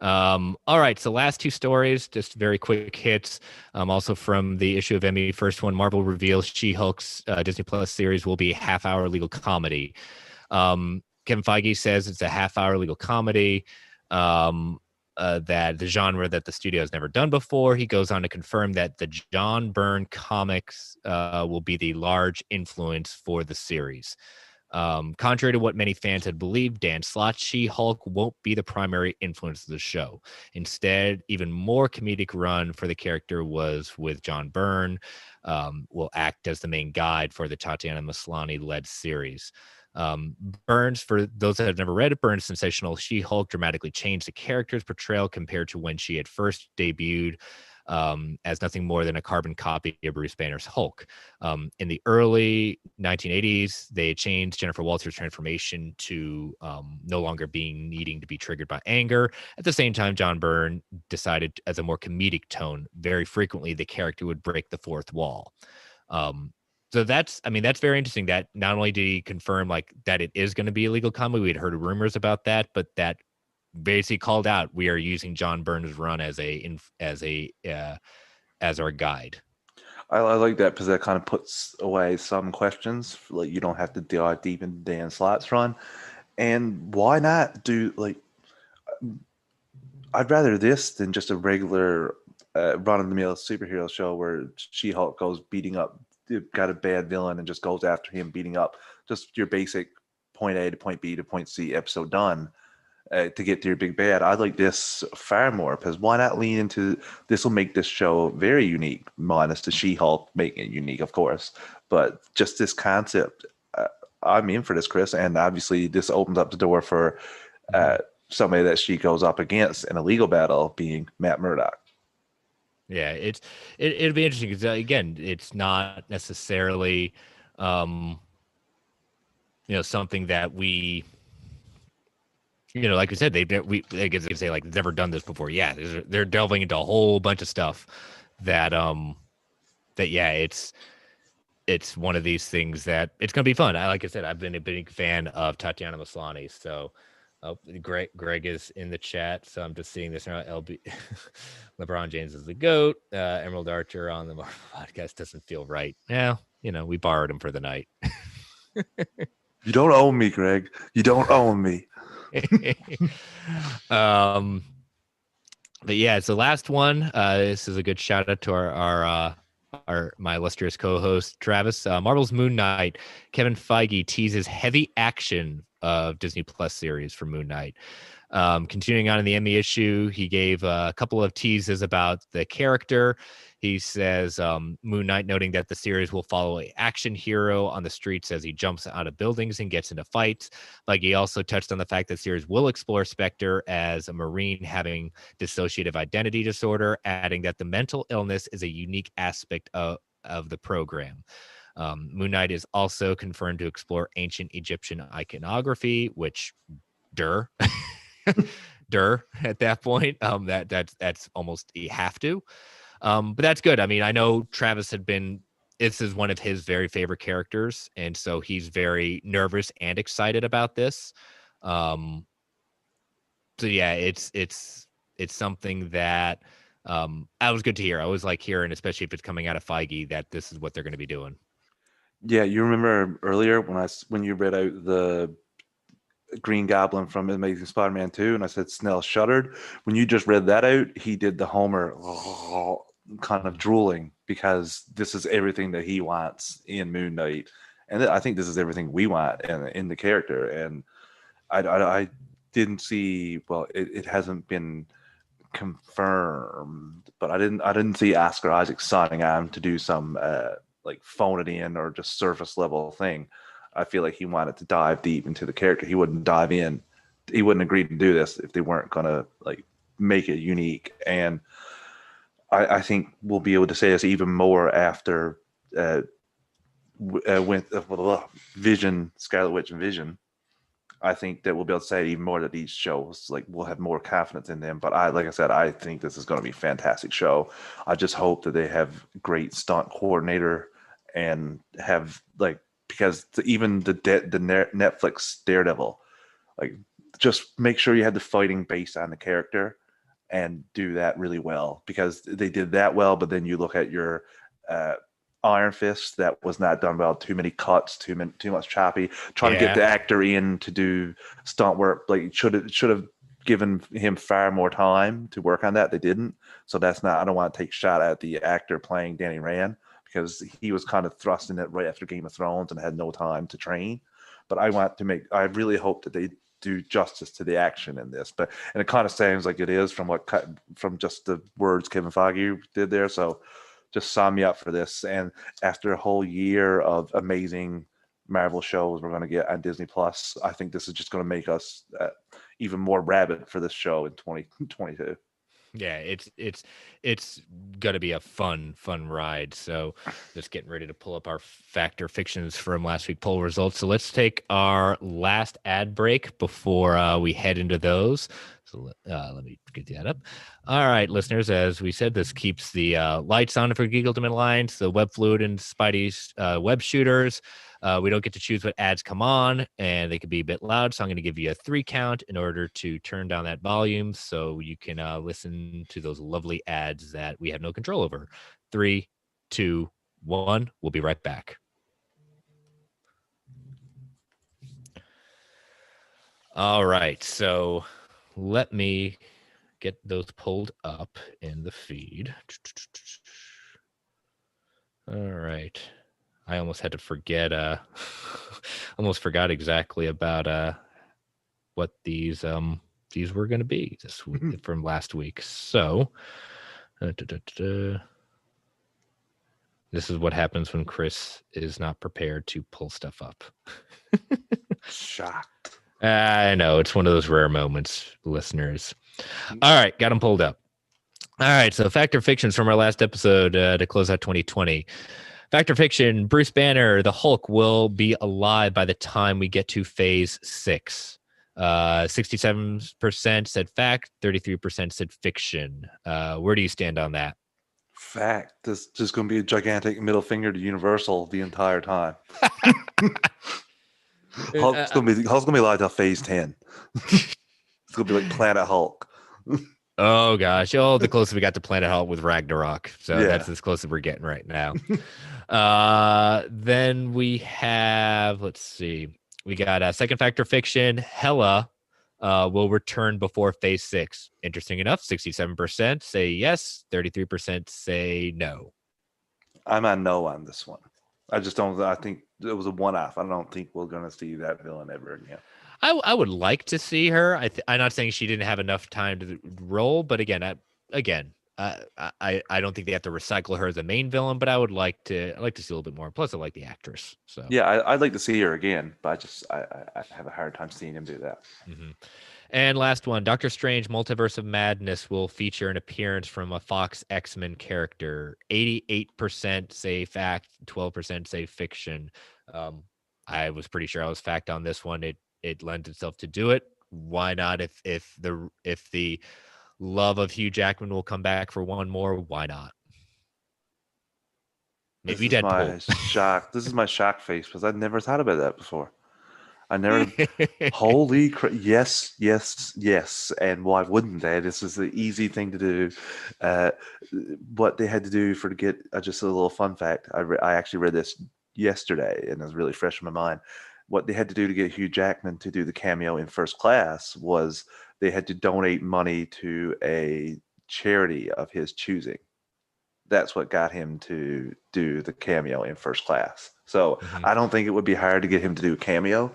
All right. So last two stories, just very quick hits. Also from the issue of Emmy, first one, Marvel reveals She-Hulk's Disney Plus series will be a half-hour legal comedy. Kevin Feige says it's a half-hour legal comedy. That the genre that the studio has never done before. He goes on to confirm that the John Byrne comics will be the large influence for the series. Contrary to what many fans had believed, Dan Slott's She-Hulk won't be the primary influence of the show. Instead, even more comedic run for the character was with John Byrne, will act as the main guide for the Tatiana Maslany-led series. Burns, for those that have never read it, Burns' sensational She-Hulk dramatically changed the character's portrayal compared to when she had first debuted as nothing more than a carbon copy of Bruce Banner's Hulk. In the early 1980s, they changed Jennifer Walters' transformation to no longer needing to be triggered by anger. At the same time, John Byrne decided as a more comedic tone. Very frequently, the character would break the fourth wall. So that's very interesting that not only did he confirm like that it is going to be a legal comedy, we had heard rumors about that, but that basically called out we are using John Byrne's run as our guide. I like that because that kind of puts away some questions. Like you don't have to dive deep into Dan Slott's run, and why not do like? I'd rather this than just a regular run-of-the-mill superhero show where She-Hulk goes beating up, got a bad villain and just goes after him, beating up just your basic point A to point B to point C episode done. To get to your big bad. I like this far more because why not lean into this? Will make this show very unique, minus the She-Hulk making it unique, of course. But just this concept, I'm in for this, Chris. And obviously, this opens up the door for somebody that she goes up against in a legal battle, being Matt Murdock. Yeah, it'll be interesting because again, it's not necessarily, something that we. Like we said, they can say like never done this before. Yeah, they're delving into a whole bunch of stuff that it's one of these things that it's gonna be fun. Like I said, I've been a big fan of Tatiana Maslany. So, Greg is in the chat. So I'm just seeing this now. LB LeBron James is the GOAT. Emerald Archer on the Marvel podcast doesn't feel right. Yeah, we borrowed him for the night. You don't own me, Greg. You don't own me. But yeah, it's the last one. This is a good shout out to my illustrious co-host Travis. Marvel's Moon Knight. Kevin Feige teases heavy action of Disney Plus series for Moon Knight. Continuing on in the Emmy issue, he gave a couple of teases about the character. He says Moon Knight, noting that the series will follow an action hero on the streets as he jumps out of buildings and gets into fights. Like he also touched on the fact that the series will explore Spectre as a Marine having dissociative identity disorder, adding that the mental illness is a unique aspect of the program. Moon Knight is also confirmed to explore ancient Egyptian iconography, which at that point. That's almost you have to. But that's good. I mean, I know Travis this is one of his very favorite characters, and so he's very nervous and excited about this. So yeah, it's something that that was good to hear. I always like hearing, especially if it's coming out of Feige, that this is what they're going to be doing. Yeah, you remember earlier when you read out the Green Goblin from Amazing Spider-Man 2, and I said Snell shuddered. When you just read that out, he did the Homer kind of drooling because this is everything that he wants in Moon Knight, and I think this is everything we want in the character. And I didn't see. Well, it hasn't been confirmed, but I didn't see Oscar Isaac signing on to do some like phone it in or just surface level thing. I feel like he wanted to dive deep into the character. He wouldn't dive in. He wouldn't agree to do this if they weren't gonna like make it unique. And I think we'll be able to say this even more after with Vision, Scarlet Witch, and Vision. I think that we'll be able to say even more that these shows like we'll have more confidence in them. But like I said, I think this is going to be a fantastic show. I just hope that they have great stunt coordinator and have like because even the Netflix Daredevil, like just make sure you have the fighting based on the character and do that really well because they did that well. But then you look at your uh, Iron Fist, that was not done well. Too many cuts, too much choppy. Trying to get the Yeah. actor in to do stunt work, like should have given him far more time to work on that. They didn't, so that's not. I don't want to take a shot at the actor playing Danny Rand because he was kind of thrust in it right after Game of Thrones and had no time to train. But I want to make. I really hope that they do justice to the action in this. But and it kind of sounds like it is from just the words Kevin Feige did there. So just sign me up for this. And after a whole year of amazing Marvel shows we're going to get on Disney Plus, I think this is just going to make us even more rabid for this show in 2022. Yeah, it's gonna be a fun ride. So just getting ready to pull up our factor fictions from last week poll results. So let's take our last ad break before we head into those. So let me get that up. All right, listeners, as we said, this keeps the lights on for Geek Ultimate Alliance, the Web Fluid and Spidey's web shooters. We don't get to choose what ads come on, and they can be a bit loud. So I'm going to give you a 3 count in order to turn down that volume so you can listen to those lovely ads that we have no control over. 3, 2, 1. We'll be right back. All right. So let me get those pulled up in the feed. All right. I almost had to forget almost forgot exactly about what these were going to be this week, from last week. So this is what happens when Chris is not prepared to pull stuff up. Shocked. I know, it's one of those rare moments, listeners. All right, got them pulled up. All right, so Factor Fictions from our last episode to close out 2020. Factor Fiction, Bruce Banner, the Hulk, will be alive by the time we get to phase 6. 67% said fact, 33% said fiction. Where do you stand on that? Fact. This is just going to be a gigantic middle finger to Universal the entire time. Hulk's going to be alive till phase 10. It's going to be like Planet Hulk. Oh gosh! Oh, the closer we got to Planet Hulk with Ragnarok, so Yeah. that's as close as we're getting right now. Then we have, let's see, we got a second factor fiction. Hela will return before phase 6. Interesting enough, 67% say yes, 33% say no. I'm on no on this one. I just don't. I think it was a one-off. I don't think we're going to see that villain ever again. I would like to see her. I'm not saying she didn't have enough time to roll, but again, I don't think they have to recycle her as a main villain, but I would like to see a little bit more. Plus, I like the actress. So yeah, I'd like to see her again, but I have a hard time seeing him do that. Mm-hmm. And last one, Doctor Strange Multiverse of Madness will feature an appearance from a Fox X-Men character. 88% say fact, 12% say fiction. I was pretty sure I was fact on this one. It lends itself to do it. Why not? If the love of Hugh Jackman will come back for one more, why not? Maybe Deadpool. This is my shock face because I've never thought about that before. I never. Holy crap! Yes. And why wouldn't they? This is the easy thing to do. What they had to do to get just a little fun fact. I actually read this yesterday and it was really fresh in my mind. What they had to do to get Hugh Jackman to do the cameo in First Class was they had to donate money to a charity of his choosing. That's what got him to do the cameo in First Class. So I don't think it would be hard to get him to do a cameo.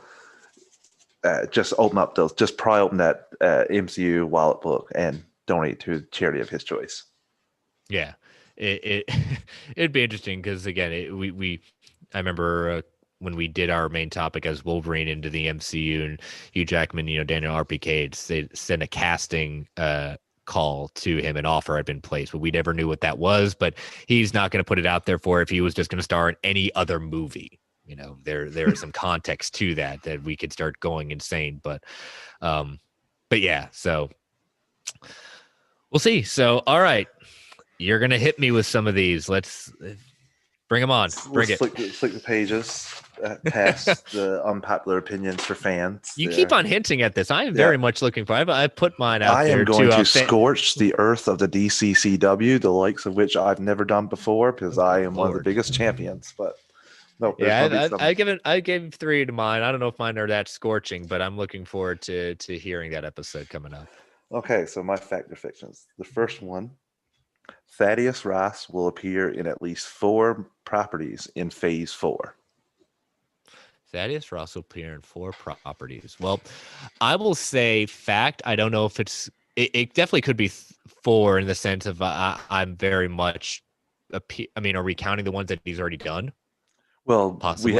Just probably open that MCU wallet book and donate to a charity of his choice. Yeah, it'd be interesting because again, I remember when we did our main topic as Wolverine into the MCU and Hugh Jackman, Daniel RPK, they sent a casting call to him, an offer had been placed, but we never knew what that was. But he's not going to put it out there for if he was just going to star in any other movie. There is some context to that we could start going insane. But yeah, so we'll see. So all right. You're going to hit me with some of these. Let's bring them on. Bring it. Flick the pages past the unpopular opinions for fans. You keep on hinting at this. I am very much looking for. I put mine out there. I am going to scorch the earth of the DCCW, the likes of which I've never done before, because I am one of the biggest champions. But no, yeah, I gave 3 to mine. I don't know if mine are that scorching, but I'm looking forward to hearing that episode coming up. Okay, so my fact or fictions. The first one. Thaddeus Ross will appear in at least 4 properties in Phase 4. Thaddeus Ross will appear in 4 properties. Well, I will say fact. I don't know if it definitely could be 4 in the sense of I'm very much. Are we counting the ones that he's already done? Well, possibly.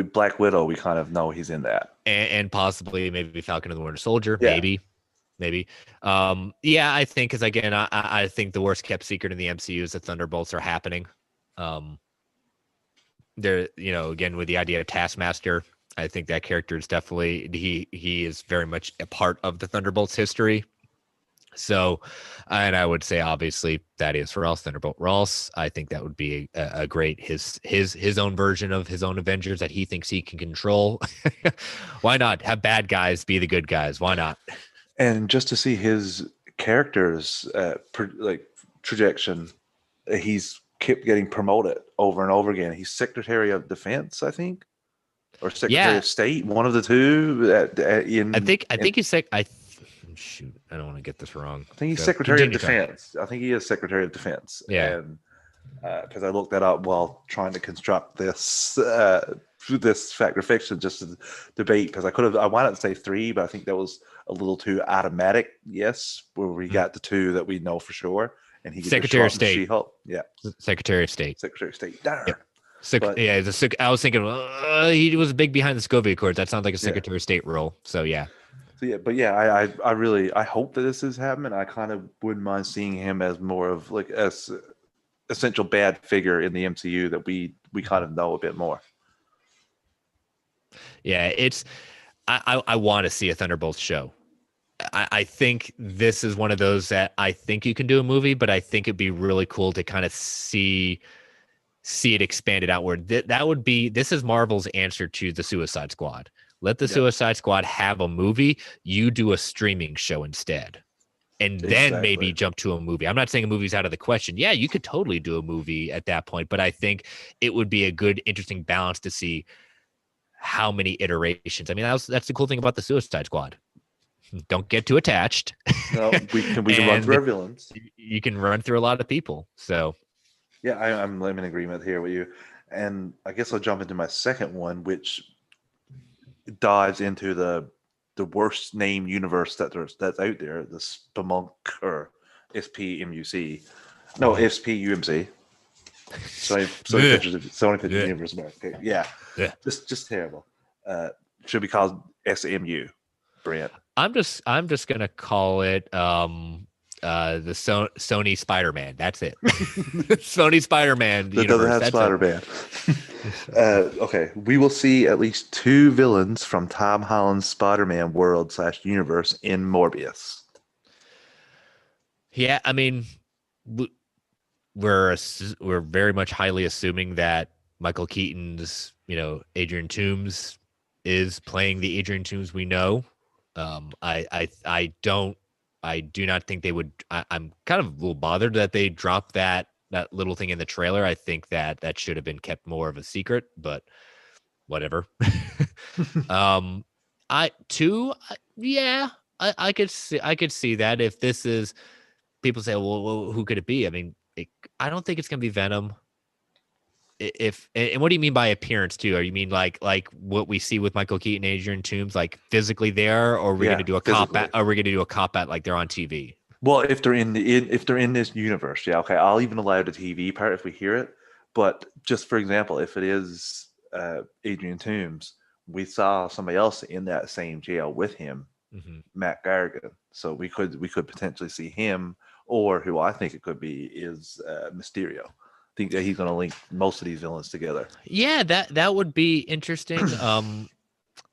Black Widow, we kind of know he's in that, and possibly maybe Falcon and the Winter Soldier, maybe. I think because again, I think the worst kept secret in the MCU is that Thunderbolts are happening. There, again with the idea of Taskmaster, I think that character is definitely he is very much a part of the Thunderbolts history. So, and I would say obviously Thaddeus Ross, Thunderbolt Ross. I think that would be a great his own version of his own Avengers that he thinks he can control. Why not have bad guys be the good guys? Why not? And just to see his character's trajectory, he's kept getting promoted over and over again. He's Secretary of Defense, I think, or Secretary of State, one of the two. I think he's shoot, I don't want to get this wrong. I think he's Secretary of Defense. I think he is Secretary of Defense. Yeah. And because I looked that up while trying to construct this fact or fiction, just to debate, because I wanted to say 3, but I think that was a little too automatic. Yes, where we got the 2 that we know for sure, and he Secretary of State. She-Hulk. Yeah, Secretary of State. Secretary of State. Darn. Yep. I was thinking he was big behind the Scoville Accords. That sounds like a Secretary of State role. So yeah. I really hope that this is happening. I kind of wouldn't mind seeing him as more of like as essential bad figure in the MCU that we kind of know a bit more. Yeah, I want to see a Thunderbolts show. I think this is one of those that I think you can do a movie, but I think it'd be really cool to kind of see it expanded outward. This is Marvel's answer to the Suicide Squad. Let the Suicide Squad have a movie. You do a streaming show instead. And then maybe jump to a movie. I'm not saying a movie's out of the question. Yeah, you could totally do a movie at that point, but I think it would be a good, interesting balance to see how many iterations. I mean, that's the cool thing about the Suicide Squad. Don't get too attached. No, we can run through our villains. You can run through a lot of people. So, yeah, I'm in agreement here with you. And I guess I'll jump into my second one, which dives into the worst name universe that's out there, the Spamunk or SPMUC. No, SPUMC. Sony Pictures Universe America. Yeah. Just terrible. Should be called SMU, Brent. I'm just gonna call it the Sony Spider-Man. That's it. Sony Spider-Man. That doesn't have Spider-Man. Okay, we will see at least 2 villains from Tom Holland's Spider-Man world / universe in Morbius. Yeah, I mean, we're very much highly assuming that Michael Keaton's, Adrian Toomes is playing the Adrian Toomes we know. I do not think they would. I'm kind of a little bothered that they dropped that little thing in the trailer. I think that should have been kept more of a secret, but whatever. I could see that if this is, people say, well, who could it be? I mean, I don't think it's gonna be Venom. And what do you mean by appearance too? Or you mean like what we see with Michael Keaton and Adrian Toomes, like physically there, or we're gonna do a cop out, or we're gonna do a cop out like they're on TV? Well, if they're in this universe, yeah, okay, I'll even allow the TV part if we hear it. But just for example, if it is Adrian Toombs, we saw somebody else in that same jail with him, Hmm. Matt Gargan. So we could potentially see him, or who I think it could be is Mysterio. I think that he's going to link most of these villains together. Yeah, that would be interesting.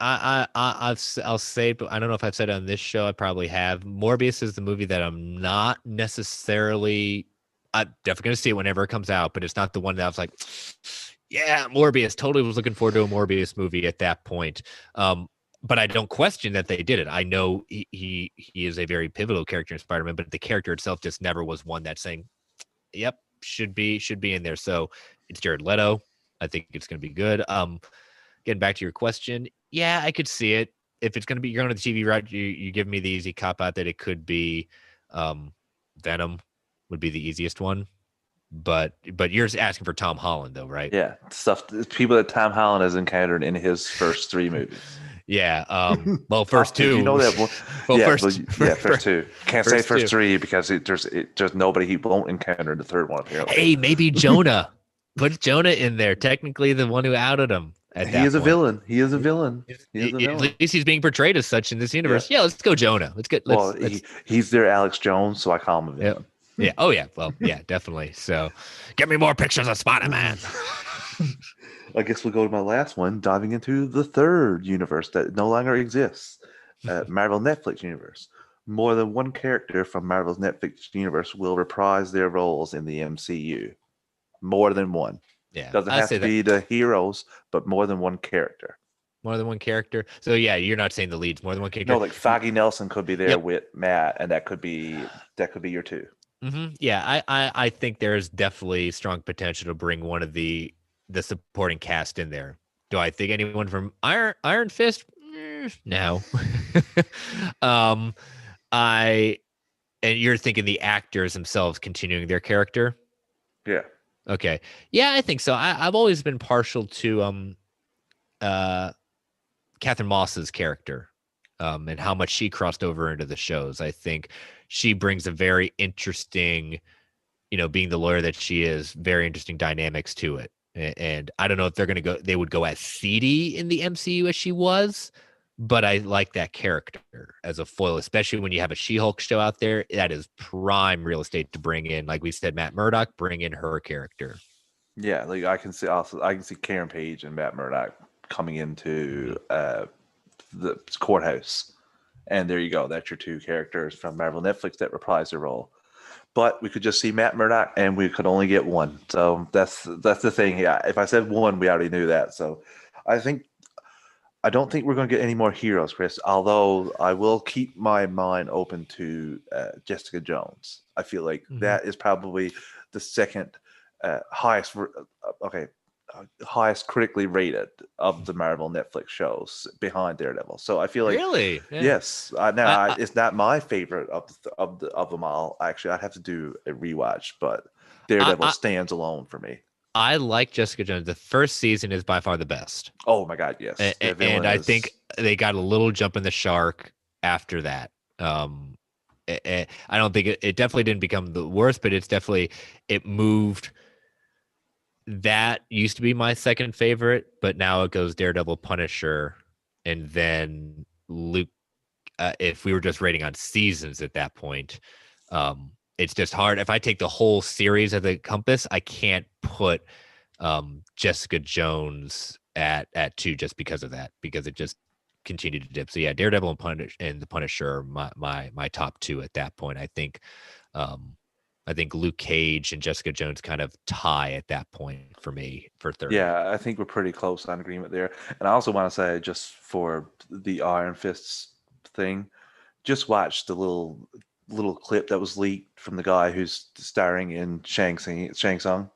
I'll say, but I don't know if I've said it on this show. I probably have. Morbius is the movie that I'm not necessarily. I'm definitely gonna see it whenever it comes out, but it's not the one that I was like, yeah, Morbius. Totally was looking forward to a Morbius movie at that point. Um, but I don't question that they did it. I know he is a very pivotal character in Spider-Man, but the character itself just never was one that's saying, "Yep, should be in there." So it's Jared Leto. I think it's gonna be good. Getting back to your question, yeah, I could see it. If it's going to be you're on the TV, right? You give me the easy cop out that it could be um, Venom would be the easiest one, but you're just asking for Tom Holland though, right? Yeah, stuff people that Tom Holland has encountered in his first three movies. Yeah. Well, Oh, first did you two. know that one? Well, Yeah, first, yeah, first two. Can't say first first two. three because there's nobody he won't encounter in the third one apparently. Hey, maybe Jonah. Put Jonah in there. Technically, the one who outed him at He that is a point. villain. He is a villain. He is a At villain. least he's being portrayed as such in this Yeah. universe. Yeah, let's go Jonah. Let's get Well, let's he's their Alex Jones, so I call him a yeah. villain. Yeah. Oh yeah. Well, yeah, definitely. So get me more pictures of Spider-Man. I guess we'll go to my last one, diving into the third universe that no longer exists, Marvel Netflix universe. More than one character from Marvel's Netflix universe will reprise their roles in the MCU. More than one. Yeah. Doesn't I have say to that be the heroes, but more than one character. more than one character. So yeah, you're not saying the leads, more than one No, character. like Foggy Nelson could be there Yep. with Matt, and that could be your two. Yeah, I think there's definitely strong potential to bring one of the supporting cast in there. Do I think anyone from Iron Fist? No. um, I and you're thinking the actors themselves continuing their character. Yeah, Okay. Yeah, I think so. I've always been partial to uh Catherine Moss's character, and how much she crossed over into the shows. I think she brings a very interesting, being the lawyer that she is, very interesting dynamics to it. And I don't know if they would go as seedy in the MCU as she was, but I like that character as a foil, especially when you have a She-Hulk show out there. That is prime real estate to bring in, like we said, Matt Murdock, bring in her character. yeah. Like I can see Karen Page and Matt Murdock coming Mhm. into the courthouse, and there you go. That's your two characters from Marvel Netflix that reprise their role. But we could just see Matt Murdock, and we could only get one. So that's the thing. Yeah, if I said one, we already knew that. So I think I don't think we're going to get any more heroes, Chris. Although I will keep my mind open to Jessica Jones. I feel like Mhm. that is probably the second highest. Okay, highest critically rated of the Marvel Netflix shows behind Daredevil. So I feel like Really? Yeah. yes. Now I, it's not my favorite of them all. Actually, I'd have to do a rewatch, but Daredevil I stands alone for me. I like Jessica Jones. The first season is by far the best. Oh my god, yes, that And villain I think is. they got a little jump in the shark after that. I don't think it definitely didn't become the worst, but it moved. That used to be my second favorite, but now it goes Daredevil, Punisher, and then Luke. If we were just rating on seasons at that point, it's just hard. If I take the whole series of the compass, I can't put Jessica Jones at two just because of that, because it just continued to dip. So yeah, Daredevil and the Punisher are my top two at that point. Um, I think Luke Cage and Jessica Jones kind of tie at that point for me for third. Yeah, I think we're pretty close on agreement there. And I also want to say, just for the Iron Fists thing, just watch the little clip that was leaked from the guy who's starring in Shang Tsung,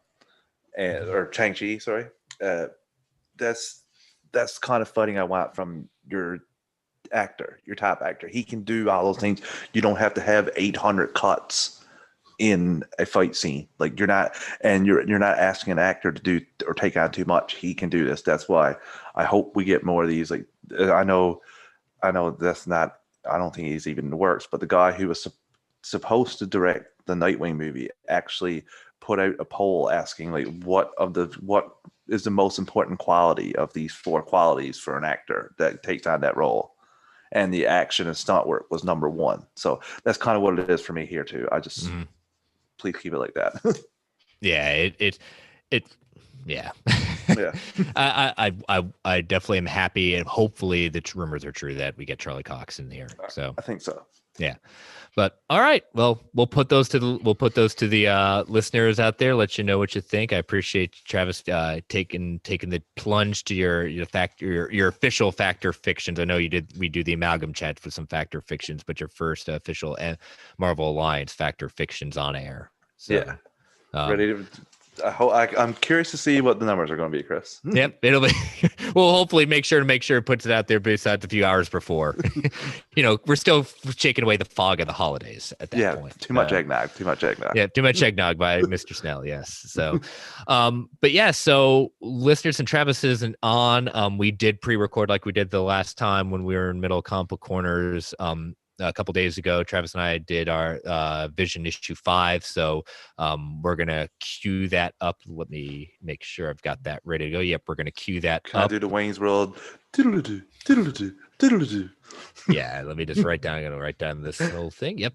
Mhm. or Shang Chi. Sorry, uh, that's that's kind of fighting I want from your actor, your top actor. He can do all those things. You don't have to have 800 cuts in a fight scene. Like you're not asking an actor to do or take on too much. He can do this. That's why I hope we get more of these. Like I know that's not. I don't think he's even works. But the guy who was supposed to direct the Nightwing movie actually put out a poll asking like what is the most important quality of these 4 qualities for an actor that takes on that role, and the action and stunt work was number 1. So that's kind of what it is for me here too. I just please keep it like that. Yeah, it yeah. Yeah. I definitely am happy, and hopefully the rumors are true that we get Charlie Cox in here. So I think so. Yeah, but all right. Well, we'll put those to the listeners out there. Let you know what you think. I appreciate Travis taking the plunge to your official Factor Fictions. I know we do the amalgam chat for some Factor Fictions, but your first official Marvel Alliance Factor Fictions on air. So, yeah, ready to. I'm curious to see what the numbers are going to be, Chris. Yep, it'll be. We'll hopefully make sure it puts it out there besides a few hours before. We're still shaking away the fog of the holidays at that point. Too much eggnog. Yeah, too much eggnog by Mr. Snell. Yes. So, but yeah. So, listeners, and Travis isn't on. We did pre-record like we did the last time when we were in Middle Compo Corners. A couple days ago, Travis and I did our Vision issue 5. So we're gonna cue that up. Let me make sure I've got that ready to go. Yep, we're gonna cue that Can up. I do the Wayne's World? Diddle-a-doo, diddle-a-doo, diddle-a-doo. Yeah, let me just write down. I'm gonna write down this whole thing. Yep.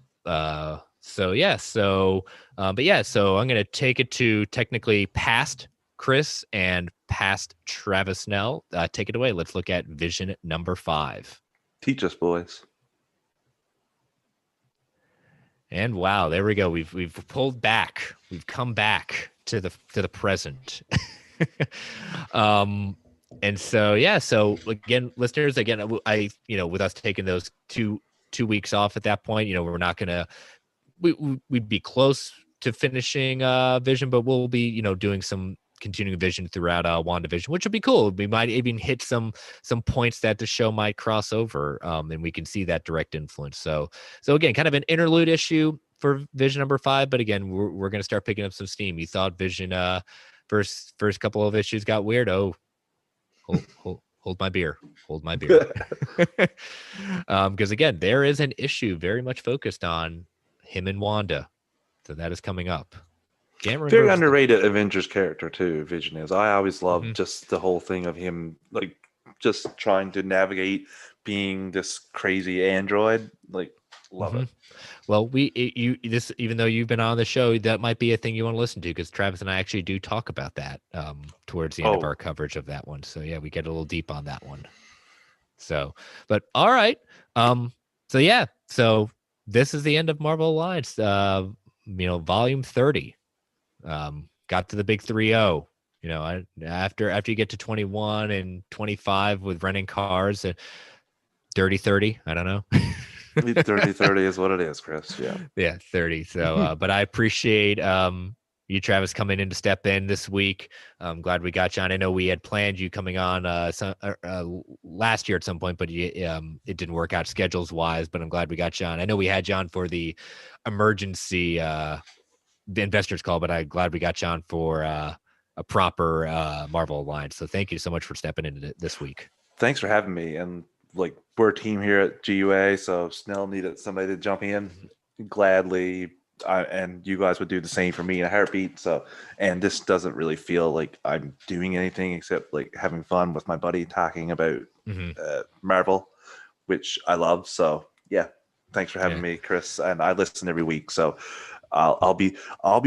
So I'm gonna take it to technically past Chris and past Travis Snell. Take it away. Let's look at Vision number 5. Teach us, boys. And wow, there we go. We've pulled back. We've come back to the present. And so again, listeners, I with us taking those two weeks off at that point, we're not gonna we'd be close to finishing Vision, but we'll be doing some continuing Vision throughout WandaVision, which would be cool. We might even hit some points that the show might cross over, and we can see that direct influence. So again, kind of an interlude issue for Vision number 5, but again, we're going to start picking up some steam. You thought Vision first couple of issues got weird. Oh, hold my beer. Hold my beer. Because again, there is an issue very much focused on him and Wanda. So that is coming up. Very underrated Avengers character too, Vision is. I always loved just the whole thing of him like just trying to navigate being this crazy android. Like, love it. Well, even though you've been on the show, that might be a thing you want to listen to, because Travis and I actually do talk about that towards the end of our coverage of that one. So yeah, we get a little deep on that one. So, but all right. So this is the end of Marvel Alliance, volume 30. Got to the big 3-0. After you get to 21 and 25 with renting cars, dirty 30. I don't know. 30 is what it is, Chris. Yeah, 30. So, but I appreciate you, Travis, coming in to step in this week. I'm glad we got you on. I know we had planned you coming on last year at some point, but it didn't work out schedules wise. But I'm glad we got you on. I know we had you on for the emergency the investors call, but I'm glad we got you on for a proper Marvel Alliance. So thank you so much for stepping in this week. Thanks for having me. And like, we're a team here at GUA, so Snell needed somebody to jump in gladly. And you guys would do the same for me in a heartbeat. So, and this doesn't really feel like I'm doing anything except like having fun with my buddy talking about Marvel, which I love. So yeah, thanks for having me, Chris. And I listen every week. So I'll be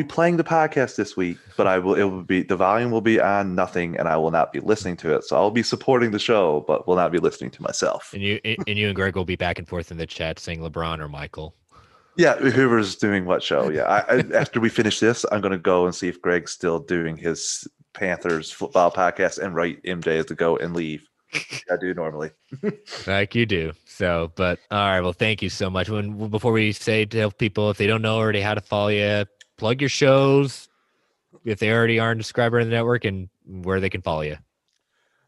playing the podcast this week, but the volume will be on nothing, and I will not be listening to it. So I'll be supporting the show, but will not be listening to myself. And you and Greg will be back and forth in the chat saying LeBron or Michael. Yeah, whoever's doing what show. Yeah, I after we finish this, I'm going to go and see if Greg's still doing his Panthers football podcast and write MJ as to go and leave. I do normally. Like you do. So, but all right. Well, thank you so much. Before we say to people, if they don't know already how to follow you, plug your shows if they already aren't a subscriber in the network, and where they can follow you.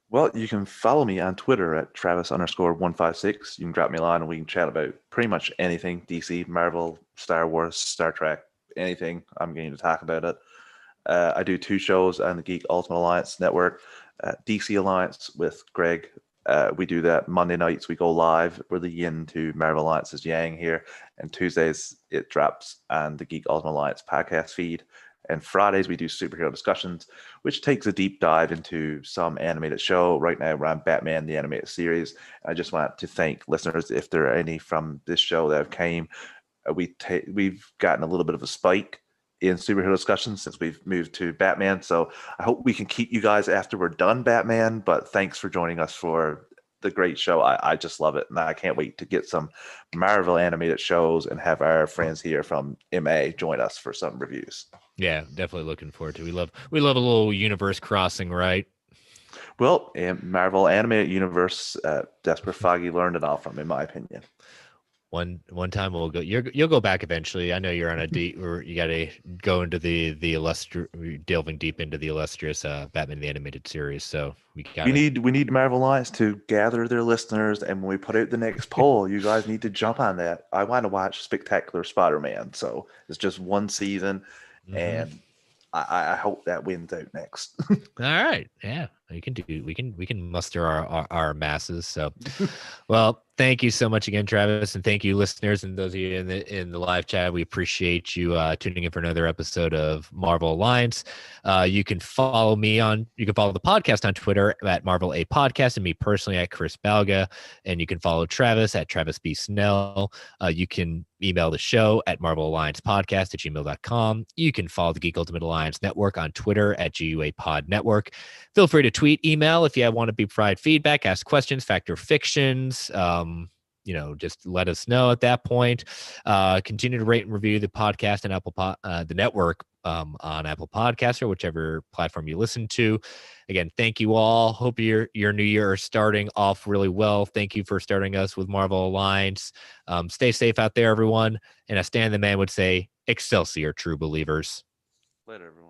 Well, you can follow me on Twitter at Travis_156. You can drop me a line and we can chat about pretty much anything DC, Marvel, Star Wars, Star Trek, anything. I'm going to talk about it. I do 2 shows on the Geek Ultimate Alliance Network. DC Alliance with Greg We do that Monday nights. We go live. We're the yin to Marvel Alliance's yang here. And Tuesdays it drops on the Geek Ultimate Alliance podcast feed. And Fridays we do superhero discussions, which takes a deep dive into some animated show. Right now we're on Batman the Animated Series. I just want to thank listeners if there are any from this show that have came. We've gotten a little bit of a spike in superhero discussions since we've moved to Batman. So I hope we can keep you guys after we're done Batman. But thanks for joining us for the great show. I just love it, and I can't wait to get some Marvel animated shows and have our friends here from MA join us for some reviews. Yeah, definitely looking forward to it. We love a little universe crossing, right? Well, Marvel animated universe, that's where Foggy learned it all from, in my opinion. One time we'll go. You'll go back eventually. I know you're on a deep. Or you got to go into the delving deep into the illustrious Batman the Animated Series. So we need Marvel Alliance to gather their listeners, and when we put out the next poll, you guys need to jump on that. I want to watch Spectacular Spider-Man, so it's just one season, and I hope that wins out next. All right, yeah, we can muster our masses. So, well, thank you so much again, Travis, and thank you, listeners, and those of you in the live chat. We appreciate you tuning in for another episode of Marvel Alliance. You can follow the podcast on Twitter at Marvel A Podcast, and me personally at Chris Balga, and you can follow Travis at Travis B Snell. You can email the show at marvelalliancepodcast@gmail.com. You can follow the Geek Ultimate Alliance Network on Twitter at GUA Pod Network. Feel free to tweet, email if you want to be provide feedback, ask questions, fact or fictions. Just let us know at that point. Continue to rate and review the podcast and the network on Apple Podcasts or whichever platform you listen to. Again, thank you all. Hope your new year is starting off really well. Thank you for starting us with Marvel Alliance. Stay safe out there, everyone. And as Stan the Man would say, Excelsior, true believers. Later, everyone.